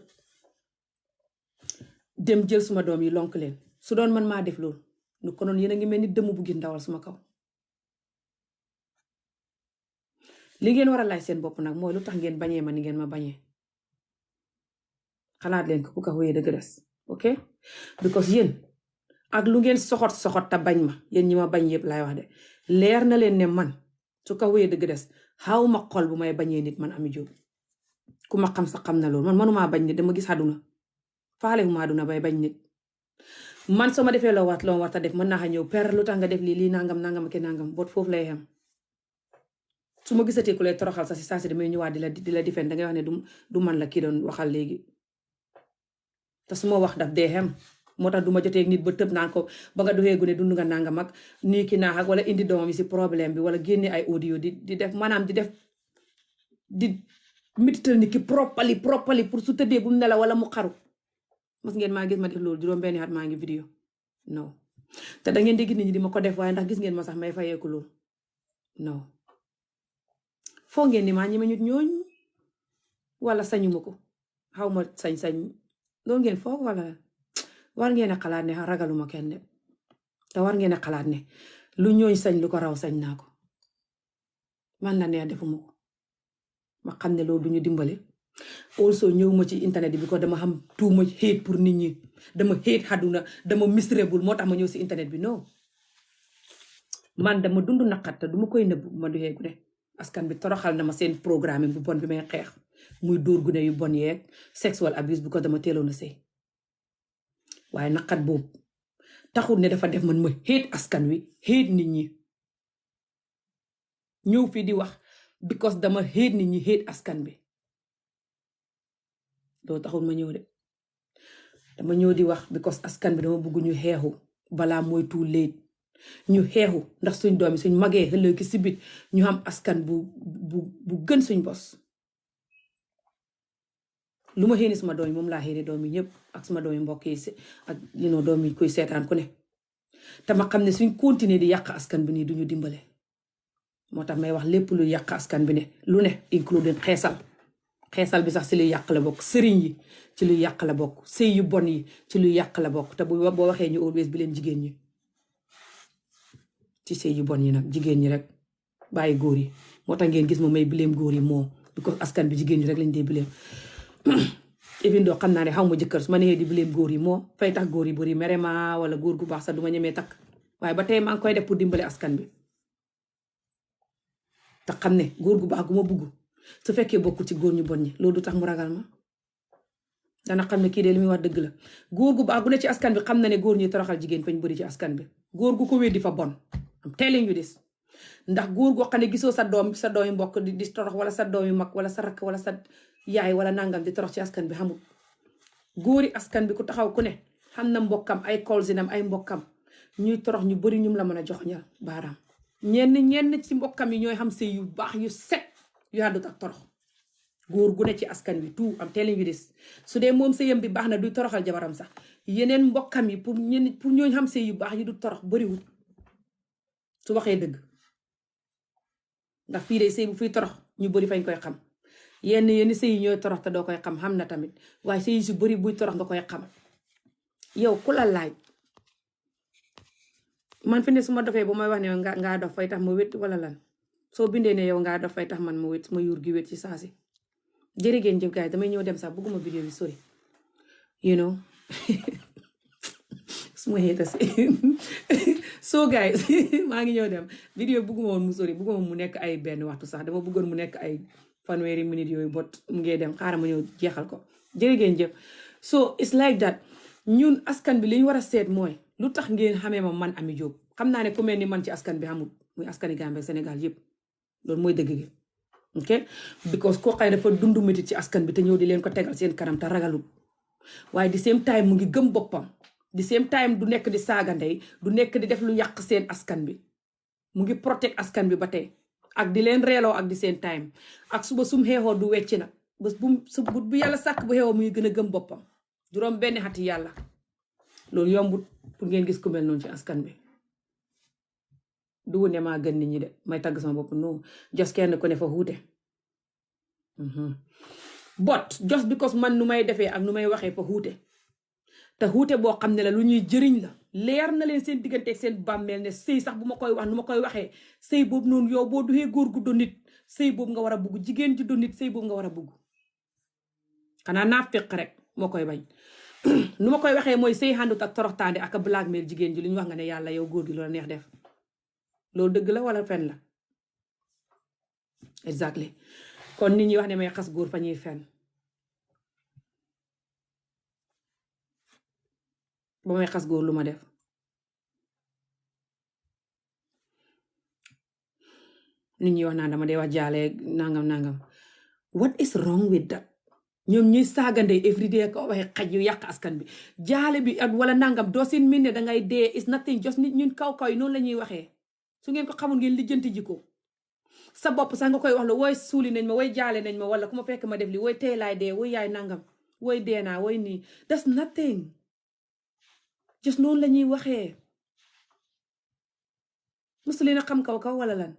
dem jël suma doom yi lonk leen su doon man maa def loolu nu ko noon yéen a ngi mel ni dëmm bu gis ndawal suma kaw li ngeen war a laaj seen bopp nag mooy lu tax ngeen bañee ma ni ngeen ma bañee xalaat leen ko ku ka wéyee dëgg des ok because yéen ak lu ngeen soxot te bañ ma yéen ñi ma bañ yëpp laay wax de leer na leen ne man su ka wéyee dëgg des xaw ma xol bu may bañee nit man Ami Jóob ku ma xam sax xam na loolu man manumaa bañ nit dama gis àdduna faale fu ma àdduna bay bañ nit man soo ma defee loo war ta def mën naa ñëw per lu tax nga def lii nangam ak nangam boot foofu lay xam su ma gisatee ku lay toroxal sax si saa si damay ñëwaat di la defend dangay wax ne du man la kii doon waxal léegi te su ma wax daf dee xem moo tax du ma jotee nit ba tëb naan ko ba nga doxee gune dund nga nangam ak nii ki naax ak wala indi doomam yi si problème bi wala génne ay audio di def maanaam di mitital nit ki properly pour su tëddee bu mu nelaw wala mu xaru mas ngeen maa gis ma def loolu juróom-benni at maa ngi vidéo non te da ngeen di gis nit ñi di ma ko def waaye ndax gis ngeen ma sax may fayeeku loolu non foo ngeen ni maa ñeme ñut ñooñ wala sañuma ko xaw ma sañ-sañ loolu ngeen foog wala war ngeen a xalaat ne ragaluma kenn de te war ngeen a xalaat ne lu ñooñ sañ lu ko raw sañ naa ko man la neex defuma ko ma xam ne loolu duñu dimbale also ñëw ma ci internet bi ko dama xam too much hate pour nit ñi dama hate àdduna dama miserable moo tax ma ñëw si internet bi non man dama dund naqat te duma koy nëbb ma duxee gu ne askan bi toroxal na ma seen programme bu bon bi may xeex muy dóor gune yu bon yeeg sexual abuse bi ko dama teeloon a sëy waaye naqat boobu taxul ne dafa def man ma hate askan wi hate nit ñi ñëw fii di wax because dama hate nit ñi hate askan bi doo taxul ma ñëw de dama ñëw di wax because askan bi dama bëgg ñu xeexu balaa mooy too late ñu xeexu ndax suñ doom yi suñ magee ëllëg ki si bit ñu am askan bu gën suñ bos lu ma xéene sama doom yi moom laa xéene doom yi ñëpp ak sama doom yi mbokk yi ak doom yi koy seetaan ku ne te ma xam ne suñ continuer di yàq askan bi nii duñu dimbale moo tax may wax lépp lu yàq askan bi ne lu ne including xeesal bi sax ci luy yàq la bokk sëriñ yi ci luy yàq la bokk sëy yu bon yi ci luy yàq la bokk te boo waxee ñu always bi leen jigéen ñi ci sëy yu bon yi nag jigéen ñi rek bàyyi góor yi moo tax ngeen gis ma may bileem góor yi moo because askan bi jigéen ñi rek lañ dee bileem even doo xam naa ne xaw ma jëkkër su ma nee di bileem góor yi moo fay tax góor yi bëri mere ma wala góor gu baax sax du ma ñemee takk waaye ba tey maa ngi koy def pour dimbale askan bi te xam ne góor gu baax gu ma bugg su fekkee bokku ci góor ñu bon ñi loolu du tax mu ragal ma dana xam ne kii de li muy wax dëgg la góor gu baax gu ne ci askan bi xam na ne góor ñi toroxal jigéen fañ bëri ci askan bi góor gu ko wéddi fa bon am telling you this ndax góor goo xam ne gisoo sa doomi mbokk di torox wala sa doomi mag wala sa rakk wala sa yaay wala nangam di torox ci askan bi xamul góori askan bi ku taxaw ku ne xam na mbokkam ay kolsinam ay mbokkam ñuy torox ñu bëri ñum la mën a jox ñal baaraam ñenn ci mbokkam yi ñooy xam sëy yu baax yu set yu àndut ak torox góor gu ne ci askan wi tout am telling you this su dee moom sëyam bi baax na duy toroxal jabaram sax yeneen mbokkam yi pour ñooñ xam sëy yu baax yu du torox bëriwul su waxee dëgg ndax fii de sëy bu fiy torox ñu bëri fañ koy xam yenn sëy yi ñooy torox te doo koy xam na tamit waaye sëy su bëri buy torox nga koy xam yow ku la laaj man fi ne su ma dofee bu may wax ne ngaa dof fay tax ma wét wala lan soo bindee ne yow ngaa dof fay tax man ma wét ma yuur gi wét ci saasi jërëgéen jëf guys damay ñëw dem sax bëgguma vidéo bi sori suma xeeta si so guys maa ngi ñëw dem vidéo bëgguma woon mu sori bëgguma mu nekk ay benn waxtu sax dama bëggoon mu nekk ay fanweeri minutes yooyu bot mu ngee dem xaaral ma ñëw jeexal ko jërëgéen jëf so it's like that ñun askan bi li ñu war a seet mooy lu tax ngeen xamee ma man Amie Jobe xam naa ne ku mel ni man ci askan bi xamul muy askani Gambie Sénégal yëpp loolu mooy dëgg gi ok because koo xëy dafa dund métit ci askan bi te ñëw di leen ko tegal seen kanam te ragalul waaye di same time mu ngi gëm boppam di same time du nekk di saaga ndey du nekk di def lu yàq seen askan bi mu ngi protect askan bi ba tey ak di leen reeloo ak di same time ak suba sum xeexoo du wecci nag bés bu yàlla sàkk bu xeexoo mu ngi gën a gëm boppam juróom benn xati yàlla loolu yombut pour ngeen gis ku mel noonu ci askan bi du ne maa gën nit ñi de may tagg sama bopp non jos kenn ku ne fa xuute but just because man nu may defee ak nu may waxee fa xuute te xuute boo xam ne la lu ñuy jëriñ la leer na leen seen digganteeg seen bàmmeel ne sëy sax bu ma koy wax nu ma koy waxee sëy boobu noonu yow boo duxee góor gu do nit sëy boobu nga war a bugg jigéen ji do nit sëy boobu nga war a bugg xanaa naa fekk rek moo koy bañ nu ma koy waxee mooy sëy xàndut ak toroxtaande ak a blackmail jigéen ji lu ñu wax nga ne yàlla yow góor gi loola neex def loolu dëgg la wala fen la exactly kon nit ñi wax ne may xas góor fa ñuy fen ba may xas góor lu ma def nit ñi wax naa dama dee wax jaale nangam what is wrong with that ñoom ñuy saagande everyday ko waxe xaj yu yàq askan bi jaale bi ak wala nangam doo seen min ne dangay dee is nothing just nit ñun kaw yi noonu la ñuy waxee su ngeen ko xamul ngeen lijjanti ji ko sa bopp sax nga koy wax la wooy suuli nañ ma wooy jaale nañ ma wala ku ma fekk ma def li wooy tey laay dee wooy yaay nangam wooy dee naa wooy nii that's nothing just noonu la ñuy waxee musu leen a xam kaw wala lan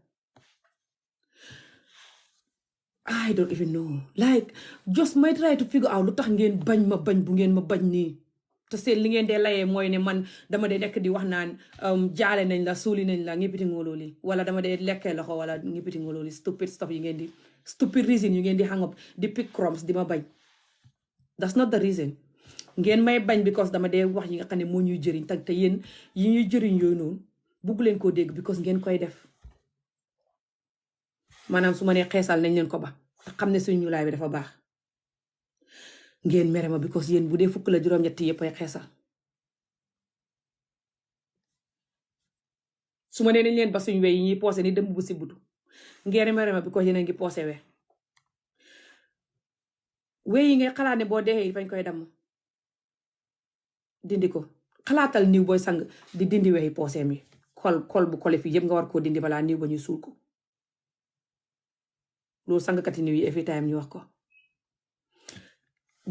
I don't even know like just may try to figure out lu tax ngeen bañ ma bañ bu ngeen ma bañ nii te seen li ngeen dee layee mooy ne man dama dee nekk di wax naan jaale nañ la suuli nañ la ngipiti ngóolooli wala dama dee lekkee loxo wala ngipiti ngóolooli stupid stuff yi ngeen di stupid reason yu ngeen di hang up di pick crumbs di ma bañ. That's not the reason ngeen may bañ because dama dee wax yi nga xam ne moo ñuy jëriñ te yéen yi ñuy jëriñ yooyu noonu bugg leen koo dégg because ngeen koy def maanaam su ma nee xeesal nañ leen ko ba xam ne suñu ñuulaay bi dafa baax ngeen mere ma because yéen bu dee fukk la juróom-ñetti yëpp ay xeesal su ma nee nañ leen ba suñ we yi ñuy poosé ni dëmb bu si butu ngeen mere ma because yéen a ngi poosé we yi ngay xalaat ne boo dee fañ koy damm dindi ko xalaatal niw booy sang di dindi weyi poosé mi kol bu kole fii yëpp nga war koo dindi balaa niw ba ñu suul ko loolu sangkati niw yi every time ñu wax ko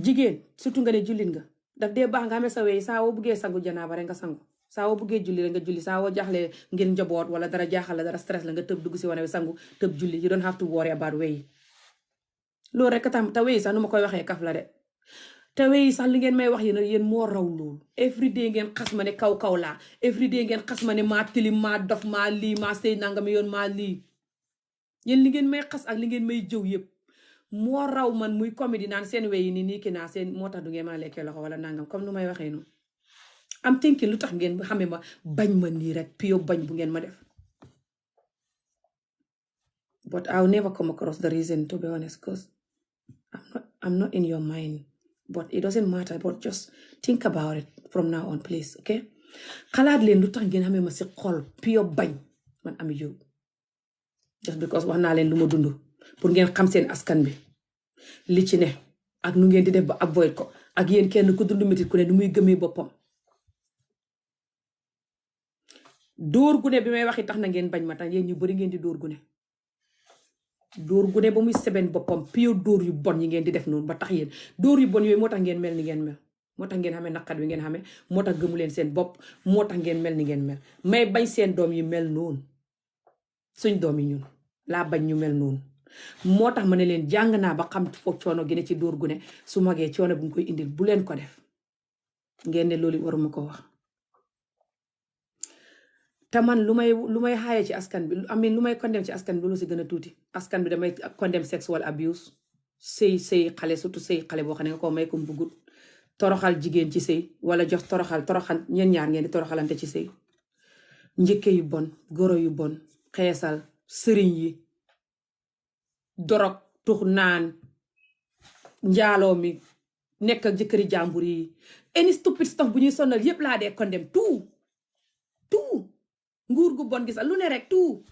jigéen surtout nga ne jullit nga daf dee baax nga amee sa wey saa woo buggee sangu janaaba rek nga sangu saa woo buggee julli rek nga julli saa woo jaaxle ngir njaboot wala dara jaaxal la dara stress la nga tëb dugg si wane sangu tëb julli you don't have to worry about wey loolu rek tam te wey sax nu ma koy waxee kaf la de te wey sax li ngeen may wax yéen moo raw loolu everyday ngeen xas ma ne kaw laa everyday ngeen xas ma ne maa tilim maa dof maa lii maa sëy nangami yoon maa lii yéen li ngeen may xas ak li ngeen may jëw yëpp moo raw man muy comédie naan seen wey yi nii ki naa seen moo tax du ngeen ma lekkee loxo wala nangam comme nu may waxee noonu am thinking lu tax ngeen xamee ma bañ ma nii rek pio bañ bu ngeen ma def but I'll never come across the reason to be honest because I'm not in your mind but it doesn't matter but just think about it from now on please okay xalaat leen lu tax ngeen xamee ma si xol pio bañ man Amie just because wax naa leen lu ma dund pour ngeen xam seen askan bi li ci ne ak nu ngeen di def ba avoid ko ak yéen kenn ku dund métit ku ne nu muy gëmee boppam dóor gune bi may waxi tax na ngeen bañ ma tax yéen ñu bari ngeen di dóor gune ba muy seben boppam pio dóor yu bon yi ngeen di def noonu ba tax yéen dóor yu bon yooyu moo tax ngeen mel ni ngeen mel moo tax ngeen xamee naqat wi ngeen xamee moo tax gëmu leen seen bopp moo tax ngeen mel ni ngeen mel may bañ seen doom yi mel noonu suñ doom yi ñun laa bañ ñu mel noonu moo tax ma ne leen jàng naa ba xam foog coono gi ne ci dóor gu ne su magee coono bu ñu koy indil bu leen ko def ngeen ne loolu waruma ko wax te man lu may xaaye ci askan bi amin lu may condemn ci askan bi lu si gën a tuuti askan bi damay condemn sexual abuse sëy xale surtout sëy xale boo xam ne nga ko may ko mbugut toroxal jigéen ci sëy wala jox toroxal ñeen ñaar ngeen di toroxalante ci sëy njëkke yu bon goro yu bon xeesal sëriñ yi dorog tux naan njaaloo mi nekk ak jëkkëri jàmbur yi any stupid stuff bu ñuy sonal yépp laa dee condemn tout nguur gu bon gis lu ne rek tout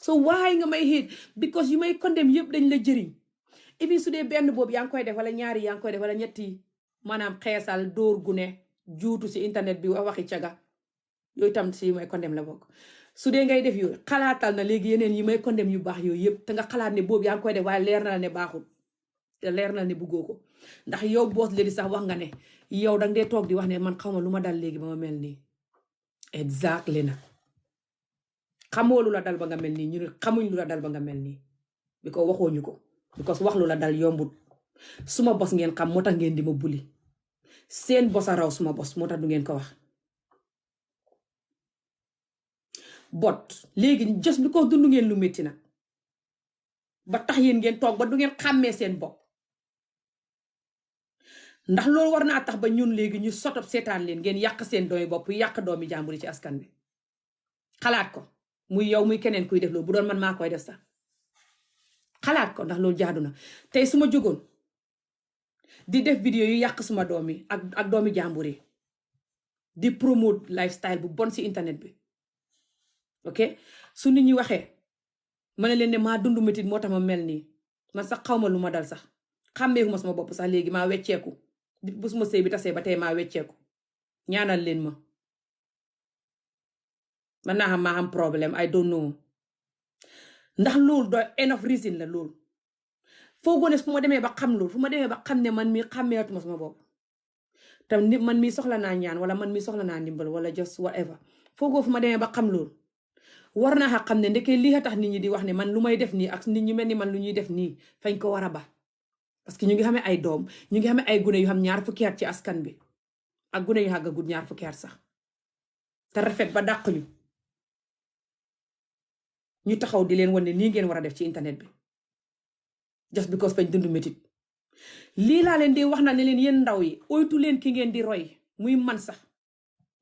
so why nga may hate because yu may condemn yépp dañ la jëriñ even su dee benn boobu yaa ngi koy def wala ñaari yaa ngi koy def wala ñetti maanaam xeesal dóor gu ne juutu ci internet bi waxi caga yooyu tam si yu may condemn la bokk su dee ngay def yooyu xalaatal na léegi yeneen yi may condemn yu baax yooyu yëpp te nga xalaat ne boobu yaa ngi koy def waaye leer na la ne baaxul te leer na la ne bëggoo ko ndax yow boos léegi sax wax nga ne yow danga dee toog di wax ne man xaw ma lu ma dal léegi ba ma mel nii exactly na xamoo lu la dal ba nga mel nii ñu ne xamuñ lu la dal ba nga mel nii bi ko waxooñu ko because wax lu la dal yombut suma bos ngeen xam moo tax ngeen di ma buli seen bos a raw suma bos moo tax du ngeen ko wax bot léegi just because dundu ngeen lu métti nag ba tax yéen ngeen toog ba du ngeen xàmmee seen bopp ndax loolu war naa tax ba ñun léegi ñu sotop seetaan leen ngeen yàq seen doomi bopp yàq doomi jàmbur yi ci askan bi xalaat ko muy yow muy keneen kuy def loolu bu doon man maa koy def sax xalaat ko ndax loolu jaadu na tey su ma jógoon di def vidéo yu yàq suma doom yi ak doomi jàmbur yi di promote lifestyle bu bon ci internet bi ok su nit ñi waxee ma ne leen ne maa dund métit moo tax ma mel nii man sax xaw ma lu ma dal sax xàmmeekuma sama bopp sax léegi maa wecceeku bu suma sëy bi tasee ba tey maa wecceeku ñaanal leen ma man naa xam maa am problème I don't know ndax loolu do enough reason la loolu foogoo ne fu ma demee ba xam loolu fu ma demee ba xam ne man mii xàmmeetuma sama bopp te man mii soxla naa ñaan wala man mii soxla naa ndimbal wala just whatever foogoo fu ma demee ba xam loolu war naa xam ne ndeke lii tax nit ñi di wax ne man lu may def nii ak nit ñi mel ni man lu ñuy def nii fañ ko war a ba parce que ñu ngi xamee ay doom ñu ngi xamee ay gune yu xam ñaar fukki at ci askan bi ak gune yu xàggagud ñaar fukki at sax te rafet ba dàq ñu taxaw di leen wan ne nii ngeen war a def ci internet bi just because fañ dund métit lii laa leen di wax na ne leen yéen ndaw yi oytu leen ki ngeen di roy muy man sax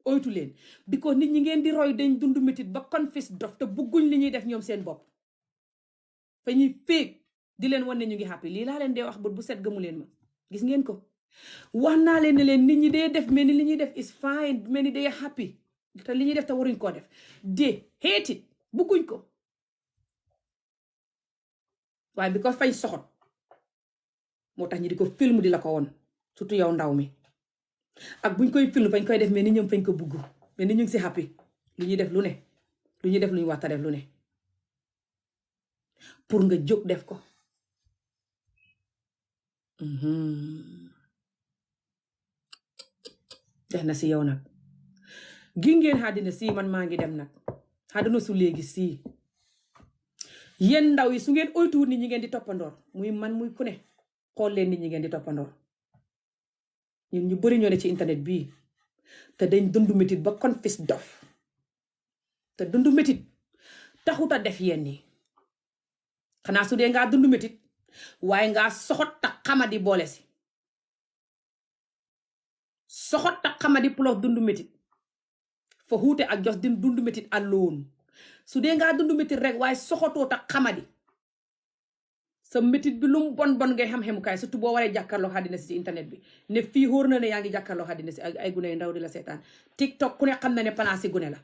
oytu leen because nit ñi ngeen di roy dañ dund métit ba confess dof te bugguñ li ñuy def ñoom seen bopp fa ñuy féeg di leen wan ne ñu ngi happy lii laa leen dee wax bu set gëmu leen ma gis ngeen ko wax naa leen ne leen nit ñi dee def mel ni li ñuy def is fine mel ni dee happy te li ñuy def te waruñ koo def de hate it bugguñ ko waaye bi ko fay soxot moo tax ñi di ko film di la ko woon surtout yow ndaw mi ak buñ koy film fañ koy def mel ni ñoom fañ ko bugg mel ni ñu ngi si happy lu ñuy def lu ne lu ñuy def lu ñu waxta def lu ne pour nga jóg def ko def na si yow nag gi ngeen xàddina si man maa ngi dem nag xàddina su léegi si yéen ndaw yi su ngeen oytuwut nit ñi ngeen di toppandoor muy man muy ku ne xool leen nit ñi ngeen di toppandoor ñun ñu bari ñoo ne ci internet bii te dañ dund métit ba confess dof te dund métit taxut a def yenn yi xanaa su dee ngaa dund métit waaye ngaa soxot ta xamadi boole si soxot ta xamadi plus dund métit fa xuute ak jos din dund métit alone su dee ngaa dund métit rek waaye soxotoo ta xamadi sa métit bi lum bon bon ngay xam-xemukaay surtout boo waree jàkkaarloo xàddina si ci internet bi ne fii xóor na ne yaa ngi jàkkaarloo xàddina si ak ay gune yu ndaw di la seetaan TikTok ku ne xam na ne place yi gune la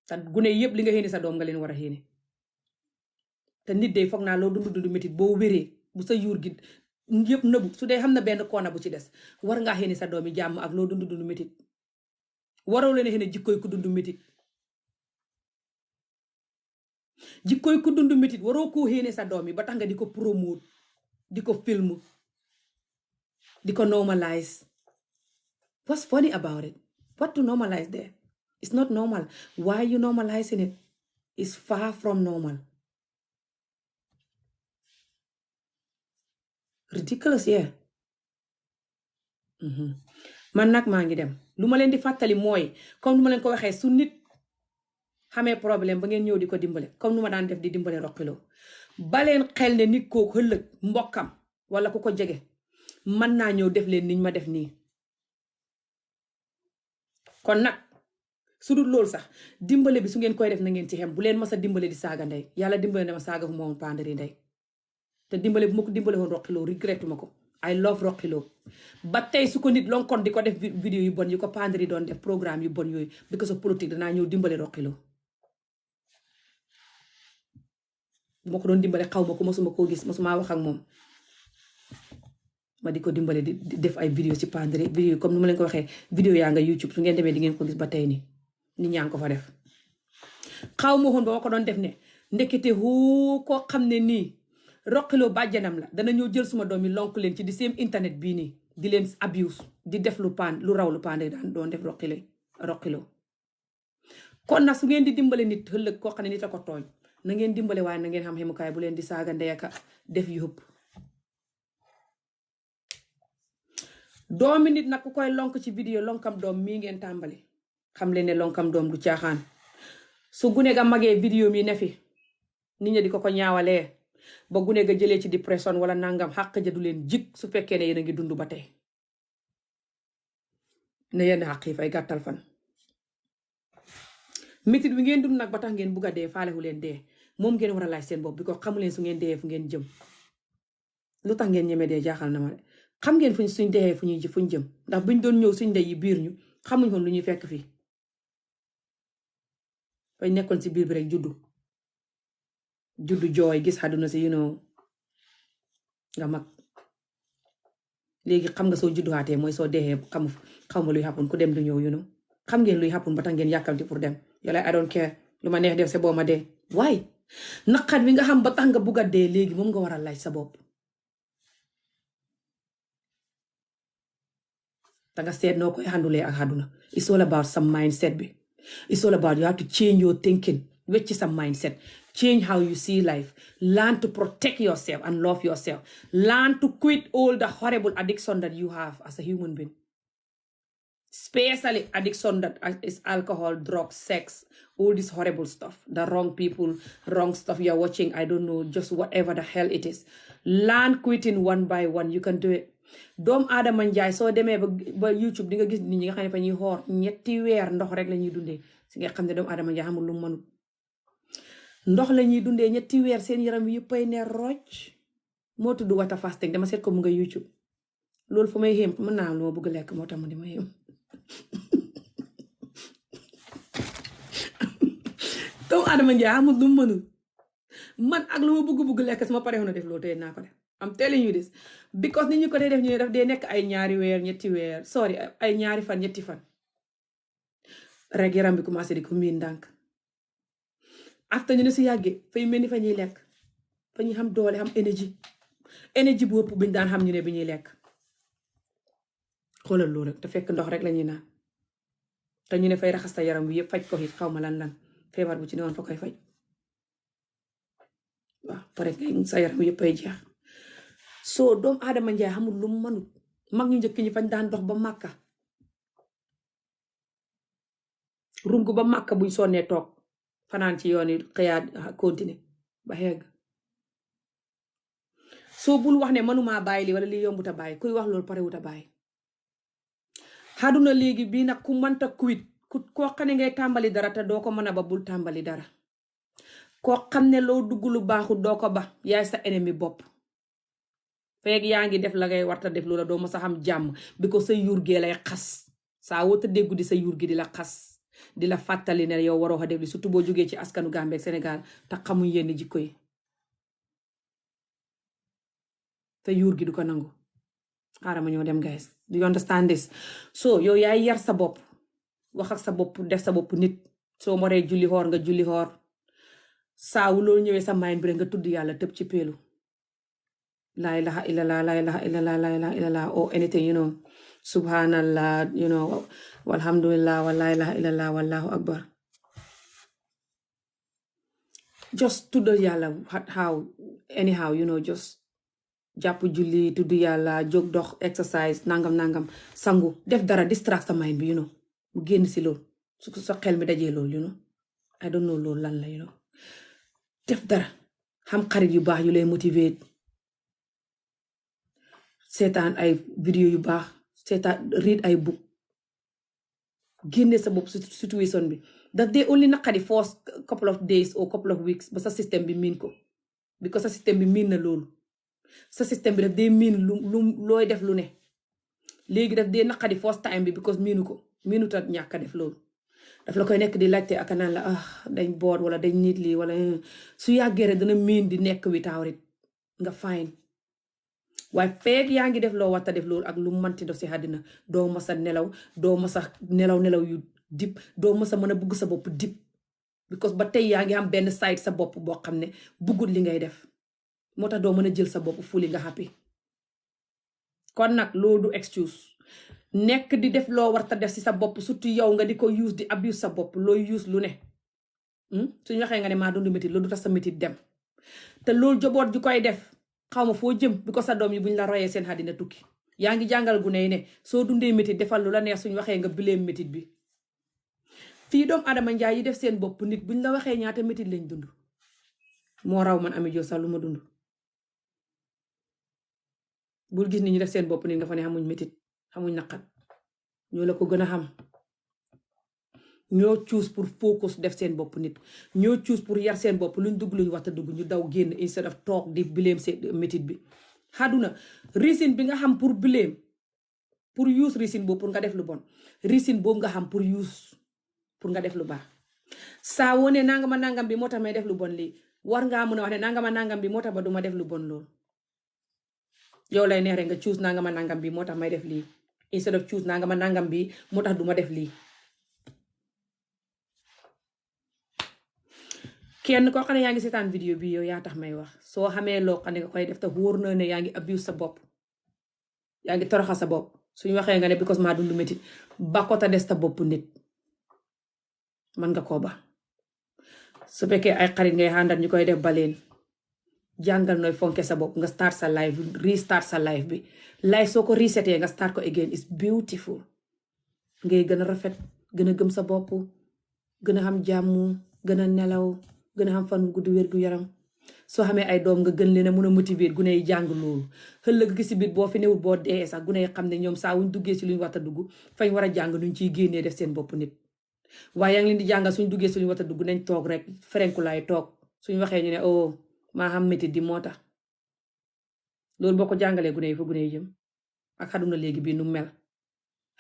te gune yëpp li nga xéene sa doom nga leen war a xéene te nit day foog naa loo dund métit boo wéree bu sa yuur gi yëpp nëbu su dee xam na benn koona bu ci des war ngaa xéene sa doom yi jàmm ak loo dund métit waroo leen xéene jikkooy ku dund métit jikkooy ku dund métit waroo koo xéene sa doom yi ba tax nga di ko promote di ko film di ko normalize. What's funny about it? What to normalize there? It's not normal. Why you normalizing it? It's far from normal. Ridiculous, yeah. Man nag maa ngi dem lu ma leen di fàttali mooy comme nu ma leen ko waxee su nit xamee problème ba ngeen ñëw di ko dimbale comme nu ma daan def di dimbale roqiloo ba leen xel ne nit kooku ëllëg mbokkam wala ku ko jege mën naa ñëw def leen niñ ma def nii kon nag su dul loolu sax dimbale bi su ngeen koy def na ngeen ci xem bu leen masa dimbale di saaga ndey yàlla dimbale na ma saaga fu ma woon pandari ndey te dimbale bu ma ko dimbale woon roqiloo regretuma ko I love roqiloo ba tey su ko nit lonkon di ko def vidéo yu bon yu ko pandari doon def programme yu bon yooyu because of politique danaa ñëw dimbale roqiloo bu ma ko doon dimbale xaw ma ko masuma koo gis masuma wax ak moom ma di ko dimbale di def ay vidéo ci pandari vidéo comme ni ma leen ko waxee vidéo yaa nga YouTube su ngeen demee di ngeen ko gis ba tey ni nit ñaa ngi ko fa def xaw ma woon ba ma ko doon def ne ndekete hoo koo xam ne nii roqiloo bàjjanam la dana ñëw jël suma doom yi lonk leen ci di seen internet bii nii di leen abuse di def lu raw lu pandari daan doon def roqiloo kon nag su ngeen di dimbale nit ëllëg koo xam ne nit a ko tooñ na ngeen dimbale waaye na ngeen xam xemukaay bu leen di saaga ndeyaka def yu hëpp doomi nit nag ku koy lonk ci vidéo lonkam doom mii ngeen tàmbali xam leen ne lonkam doom du caaxaan su gune ga magee vidéo mi ne fi nit ñi di ko ñaawalee ba gune ga jëlee ci dépression wala nangam xàq ja du leen jik su fekkee ne yéen a ngi dund ba tey ne yenn xàq yi fay gàttal fan métit bi ngeen dund nag ba tax ngeen bugg a dee faalewu leen dee moom ngeen war a laaj seen bopp bi ko xamu leen su ngeen dee fu ngeen jëm lu tax ngeen ñeme dee jaaxal na ma de xam ngeen fuñ suñ dee fuñ jëm ndax buñ doon ñëw suñ ndey yi biir ñu xamuñ woon lu ñuy fekk fii fay nekkoon si biir bi rek juddu jooy gis àdduna si nga mag léegi xam nga soo judduwaatee mooy soo dee xaw ma luy happen ku dem du ñëw xam ngeen luy happen ba tax ngeen yàkkamti pour dem yàlla I don't care lu ma neex def sa boo ma dee waaye naqat wi nga xam ba tax nga bugg a dee léegi moom nga war a laaj sa bopp Tanga seet noo koy handle ak àdduna. It's all about some mindset bi. It's all about you have to change your thinking. Wecci some mindset. Change how you see life. Learn to protect yourself and love yourself. Learn to quit all the horrible addiction that you have as a human being. Especially addiction that is alcohol, drugs, sex, all this horrible stuff. The wrong people, wrong stuff you're watching, I don't know, just whatever the hell it is. Learn quitting one by one. You can do it. Doomu Aadama Njaay soo demee ba YouTube di nga gis nit ñi nga xam ne fa ñuy xoor ñetti weer ndox rek la ñuy dundee si nga xam ne doomu Aadama Njaay xamul lu mu mënut ndox la ñuy dundee ñetti weer seen yaram yëppay ne rocc moo tudd water fasting dama seet ko mu nga YouTube loolu fu may xéem mën naa lu ma bëgg lekk moo tax mu di ma xéem doomu Aadama Njaay xamul lu mu mënut man ak lu ma bëgg lekk su ma paree woon a def loolu tey naa ko def I'm telling you this because nit ñu ko dee def ñu ne daf dee nekk ay ñaari weer ñetti weer sorry ay ñaari fan ñetti fan rek yaram bi commencé di ko miin ndànk after ñu ne si yàggee fay mel ni fa ñuy lekk fa ñuy xam doole xam énergie bu ëpp biñ daan xam ñu ne bi ñuy lekk xoolal loolu rek te fekk ndox rek la ñuy naan te ñu ne fay raxas sa yaram bi yëpp faj ko it xaw ma lan feebar bu ci newoon fa koy faj waaw pare sa yaram yëpp ay jeex soo doomu Aadama Njaay xamul lu mu mënut mag ñu njëkk ñi fañ daan dox ba Màkka rungu ba Màkka buñ sonnee toog fanaan ci yoon yi xëyaat continuer ba xegg soo bul wax ne mënumaa bàyyi li wala li yombuta bàyyi kuy wax loolu parewuta bàyyi xaduna léegi bii nag ku mënta quit koo xam ne ngay tàmbali dara te doo ko mën a ba bul tàmbali dara koo xam ne loo dugg lu baaxul doo ko ba yaay sa ennemi bopp feeg yaa ngi def la ngay warta def loola doo ma sa xam jàmm bi ko sa yuur gee lay xas saa wota déggu di sa yuur gi di la xas di la fàttali ne yow waroo xa def li surtout boo jógee ci askanu Gambie ak Sénégal te xamuñ yenn jikko yi te yuur gi du ko nangu xaaral ma ñëw dem guys do you understand this so yow yaay yar sa bopp wax ak sa bopp def sa bopp nit soo moree julli xoor nga julli xoor saawu loolu ñëwee sa mind bi nga tudd yàlla tëb ci peelu la ilaha illallah la ilaha illallah la ilaha illallah or anything you know subhanallah you know walhamdulillah wa la ilaha illallah wallahu akbar just tudd yàlla how anyhow you know just jàpp julli tudd yàlla jóg dox exercise nangam sangu def dara distract sa mind bi you know mu génn si loolu su sa xel mi dajee loolu you know I don't know loolu lan la you know def dara xam xarit yu baax yu lay motiver seetaan ay vidéo yu baax seetaan read ay book génne sa bopp situation bi daf dee only naqari for couple of days or couple of weeks ba sa système bi miin ko because sa système bi miin na loolu sa système bi daf dee miin lu looy def lu ne léegi daf dee naqari first time bi because miinu ko miinu ta ñàkk a def loolu daf la koy nekk di laajte ak naan la dañ boot wala dañ nit lii wala su yàggee rek dana miin di nekk without it nga fine waaye feeg yaa ngi def loo warta def loolu ak lu manti def si àddina doo masa nelaw doo masa nelaw yu dip doo masa mën a bugg sa bopp dip because ba tey yaa ngi am benn side sa bopp boo xam ne buggut li ngay def moo tax doo mën a jël sa bopp fuli nga happy kon nag loolu du excuse nekk di def loo warta def si sa bopp surtout yow nga di ko use di abuse sa bopp looy use lu ne suñu waxee nga ne maa dund métit loolu du tax sa métit dem te loolu joboot ju koy def xaw ma foo jëm bi ko sa doom yi buñ la royee seen àddina tukki yaa ngi jàngal gune yi ne soo dundee métit defal lu la neex suñ waxee nga bileem métit bi fii doomu Adama Njaay yi def seen bopp nit buñ la waxee ñaata métit lañ dund moo raw man Amie sax lu ma dund bul gis nit ñi def seen bopp nit nga fa ne xamuñ métit xamuñ naqat ñoo la ko gën a xam ñoo choose pour focus def seen bopp nit ñoo choose pour yar seen bopp luñ dugg luñ waxta dugg ñu daw génn instead of toog di bileem seen métit bi xaduna reason bi nga xam pour bileem pour use reason boobu pour nga def lu bon reason boobu nga xam pour use pour nga def lu baax saa wone nangama nangam bi moo tax may def lu bon lii war ngaa mën a wax ne nangama nangam bi moo tax ba duma def lu bon loolu yow lay neex rek nga choose nangama nangam bi moo tax may def lii instead of choose nangama nangam bi moo tax duma def lii kenn koo xam ne yaa ngi seetaan vidéo bi yow yaa tax may wax soo xamee loo xam ne nga koy def te wóor na ne yaa ngi abuse sa bopp yaa ngi toroxal sa bopp suñu waxee nga ne because maa dund métit ba ko ta des ta bopp nit man nga koo ba su fekkee ay xarit ngay àndal ñu koy def baleen jàngal nooy fonke sa bopp nga start sa life restart sa life bi life soo ko resetee nga start ko again is beautiful ngay gën a rafet gën a gëm sa bopp gën a xam jàmm gën a nelaw gën a xam fan gudd wér gu yaram soo xamee ay doom nga gën leen a mun a motiver gune yi jàng loolu xëllëg gi si biir boo fi newul boo dee sax gune yi xam ne ñoom saa wuñ duggee si luñ war a dugg fañ war a jàng nuñ ciy génnee def seen bopp nit waaye yaa ngi leen di jàngal suñ duggee si luñ war a dugg nañ toog rek ferenku laay toog suñ waxee ñu ne oh maa xam métit di moo tax loolu boo ko jàngalee gune yi fa gune yi jëm ak xaduna léegi bii nu mel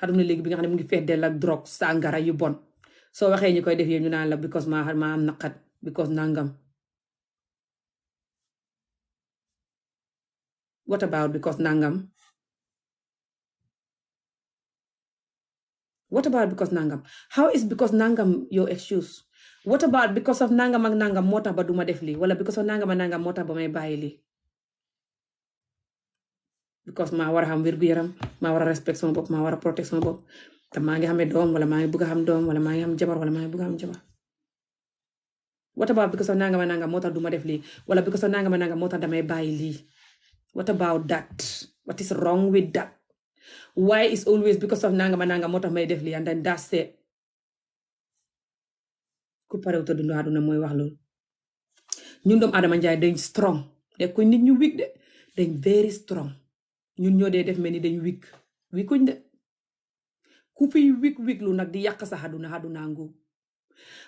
xaduna léegi bi nga xam ne mu ngi fees dell ak drogue sàngara yu bon soo waxee ñu koy def yéen ñu naan la because maa am naqat because nangam what about because nangam what about because nangam how is because nangam your excuse what about because of nangam ak nangam moo tax ba duma def lii wala because of nangam ak nangam moo tax ba may bàyyi lii because maa war a xam wér-gu-yaram maa war a respect sama bopp maa war a protect sama bopp te maa ngi xamee doom wala maa ngi bëgg a xam doom wala maa ngi xam jabar wala maa ngi bëgg a xam jabar what about because of nangam ak nangam moo tax duma def lii wala because of nangam ak nangam moo tax damay bàyyi lii what about that what is wrong with that why is always because of nangam ak nangam moo tax may def lii and then that's it ku parew te dundu àdduna mooy wax loolu ñun doomu Adama Njaay dañ strong de ko nit ñu weak de dañ very strong ñun ñoo dee def mel ni dañ wikuñ de ku fiy wik lu nag di yàq sa àdduna ngoo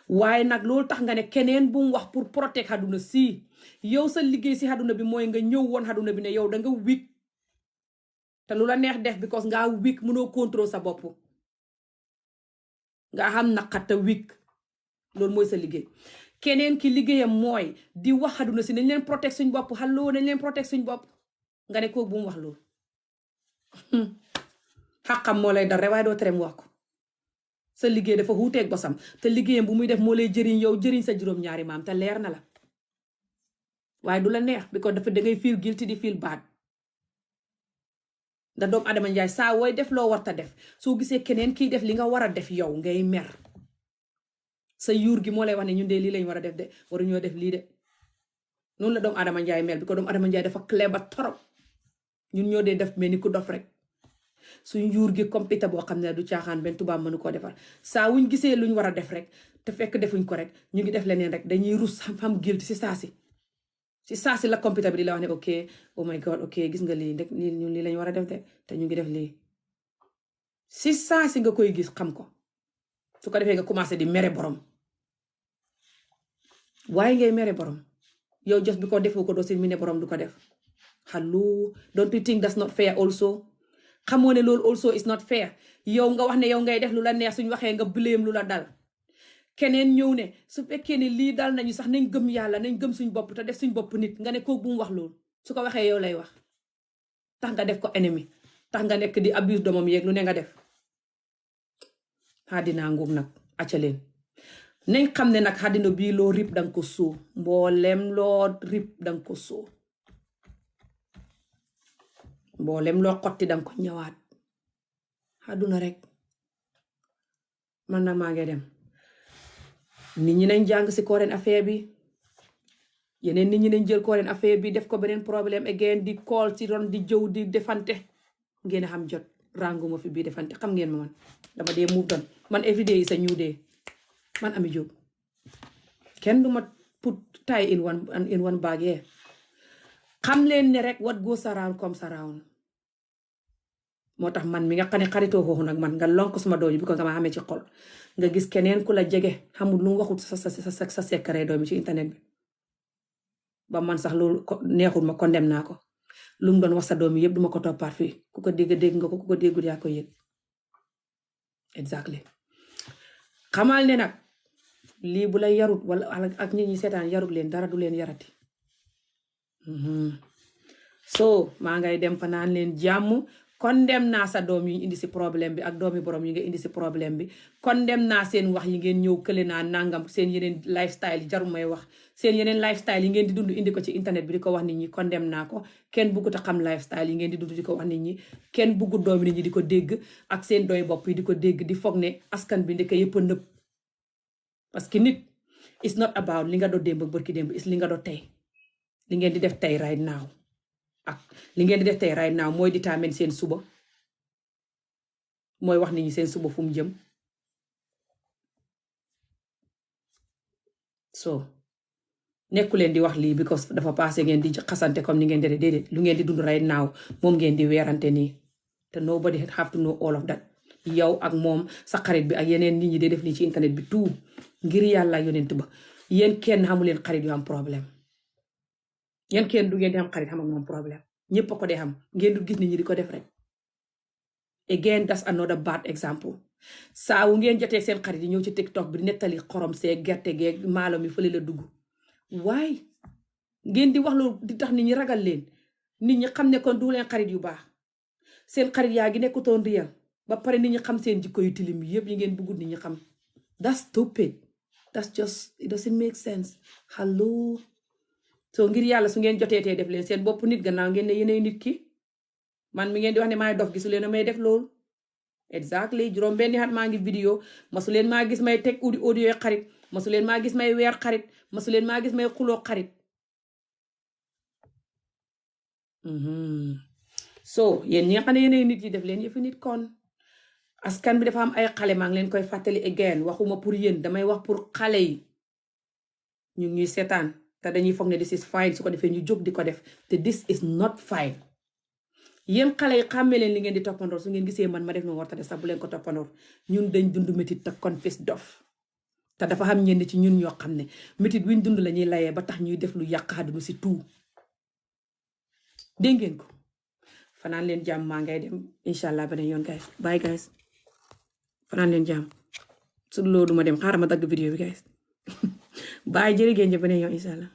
waaye nag loolu tax nga ne keneen bu mu wax pour protect àdduna si yow sa liggéey si àdduna bi mooy nga ñëw woon àdduna bi ne yow da nga wik te lu la neex def because nga wik mënoo contrôle sa bopp nga xam naqat te wik loolu mooy sa liggéey keneen ki liggéeyam mooy di wax àdduna si nañ leen protect suñ bopp xaloo nañ leen protect suñ bopp nga ne kooku bu mu wax loolu xaqam moo lay dal rek waaye doo tere mu wax ko sa liggéey dafa xuuteeg bosam te liggéeyam bu muy def moo lay jëriñ yow jëriñ sa juróom-ñaari maam te leer na la waaye du la neex because dafa dangay feel guilty di feel bad da doomu Adama Njaay saa wooy def loo warta def soo gisee keneen kiy def li nga war a def yow ngay mer sa yuur gi moo lay wax ne ñun de lii lañ war a def de waruñoo def lii de noonu la doomu Adama Njaay mel because doomu Adama Njaay dafa clever torop ñun ñoo dee def mel ni ku dof rek suñ yuur gi computer boo xam ne du caaxaan benn tubaab mënu koo defar saa wuñ gisee luñ war a def rek te fekk defuñ ko rek ñu ngi def leneen rek dañuy rus xam guilt si saasi la computer bi di la wax ne ok oh my god ok gis nga lii ndek ñun lii lañ war a def de te ñu ngi def lii si saasi nga koy gis xam ko su ko defee nga commencé di mere borom waaye ngay mere borom yow just bi ko defoo ko doo si mi ne borom du ko def hello don't you think that's not fair also xamoo ne loolu also is not fair yow nga wax ne yow ngay def lu la neex suñ waxee nga blame lu la dal keneen ñëw ne su fekkee ne lii dal nañu sax nañ gëm yàlla nañ gëm suñ bopp te def suñ bopp nit nga ne kooku bu mu wax loolu su ko waxee yow lay wax tax nga def ko ennemi tax nga nekk di abuse doomam yeeg lu ne nga def xaddinaa nguum nag accaleen nañ xam ne nag xaddina bii loo rib danga ko soo mboolem loo rib danga ko soo mboolem loo xotti danga ko ñëwaat àdduna rek man nag maa ngi dem nit ñi nañ jàng si current affaire bi yeneen nit ñi nañ jël current affaire bi def ko beneen problème again di call ci ron di jëw di defante ngeen xam jot ranguma fi bii defante xam ngeen ma man dama dee move doon man everyday is a new day man Ami Jobe kenn duma put tie in one bag yee xam leen ne rek what goes around comes around moo tax man mi nga xam ne xaritoo foofu nag man nga lonk suma doom yi bi ko nga ma xamee ci xol nga gis keneen ku la jege xamul lu mu waxut sa secret doom yi ci internet bi ba man sax loolu neexul ma condemn naa ko lu mu doon wax sa doom yi yëpp duma ko toppaat fii ku ko dégg nga ko ku ko déggul yaa ko yëg exactly xamal ne nag lii bu la yarut wala ak ñi seetaan yarut leen dara du leen yarati so maa ngay dem fa naan leen jàmm condemn naa sa doom yi indi si problème bi ak doomi borom yi nga indi si problème bi condemn naa seen wax yi ngeen ñëw kële naa nangam seen yeneen lifestyle yi jaru may wax seen yeneen lifestyle yi ngeen di dund indi ko ci internet bi di ko wax nit ñi condemn naa ko kenn buggut a xam lifestyle yi ngeen di dund di ko wax nit ñi kenn buggut doomi nit ñi di ko dégg ak seen doy bopp yi di ko dégg di foog ne askan bi ndeke yëpp a nëb parce que nit it's not about li nga doo démb ak bërki démb is li nga doo tey li ngeen di def tey right now ak li ngeen di def tey right now mooy déterminer seen suba mooy wax nit ñi seen suba fu mu jëm so nekku leen di wax lii because dafa passé ngeen di xasante comme ni ngeen di déedéet lu ngeen di dund right now moom ngeen di weerante nii te nobody have to know all of that yow ak moom sa xarit bi ak yeneen nit ñi di def nii ci internet bi tout ngir yàlla yonent ba yéen kenn xamu leen xarit yu am problème yéen kenn du ngeen di am xarit xam ak moom problème ñëpp a ko dee xam ngeen du gis nit ñi di ko def rek again that's another bad example saa wu ngeen jotee seen xarit yi ñëw ci TikTok bi di nettali xorom see gerte geeg maalo mi fële la dugg waaye ngeen di wax lu di tax nit ñi ragal leen nit ñi xam ne kon du leen xarit yu baax seen xarit yaa ngi nekkutoon riyal ba pare nit ñi xam seen jikko yu tilim yëpp yi ngeen bëggut nit ñi xam that's stupid that's just it doesn't make sense hello so ngir yàlla su ngeen jotee tee def leen seen bopp nit gannaaw ngeen ne yeneen nit ki man mi ngeen di wax ne maay dof gisu leen may def loolu exactly juróom benni at maa ngi vidéo masu leen maa gis may teg audio xarit masu leen maa gis may weer xarit masu leen maa gis may xuloo xarit so yéen ñi nga xam ne yeneen nit yi def leen yëfi nit kon askan bi dafa am ay xale maa ngi leen koy fàttali again waxuma pour yéen damay wax pour xale yi ñu ñuy seetaan te dañuy foog ne this is fine su ko defee ñu jóg di ko def te this is not fine yéen xale yi xàmmee leen li ngeen di toppandoor su ngeen gisee man ma def na warta def sax bu leen ko toppandoor ñun dañ dund métit te confess dof te dafa xam ñenn ci ñun ñoo xam ne métit wiñ dund la ñuy layee ba tax ñuy def lu yàq àdduna si tout dégg ngeen ko fanaan leen jàmm maa ngay dem incha allah beneen yoon guys bye guys fanaan leen jàmm su loolu duma dem xaaral ma dagg vidéo bi guys bye jërë ngeen jëf beneen yoon incha allah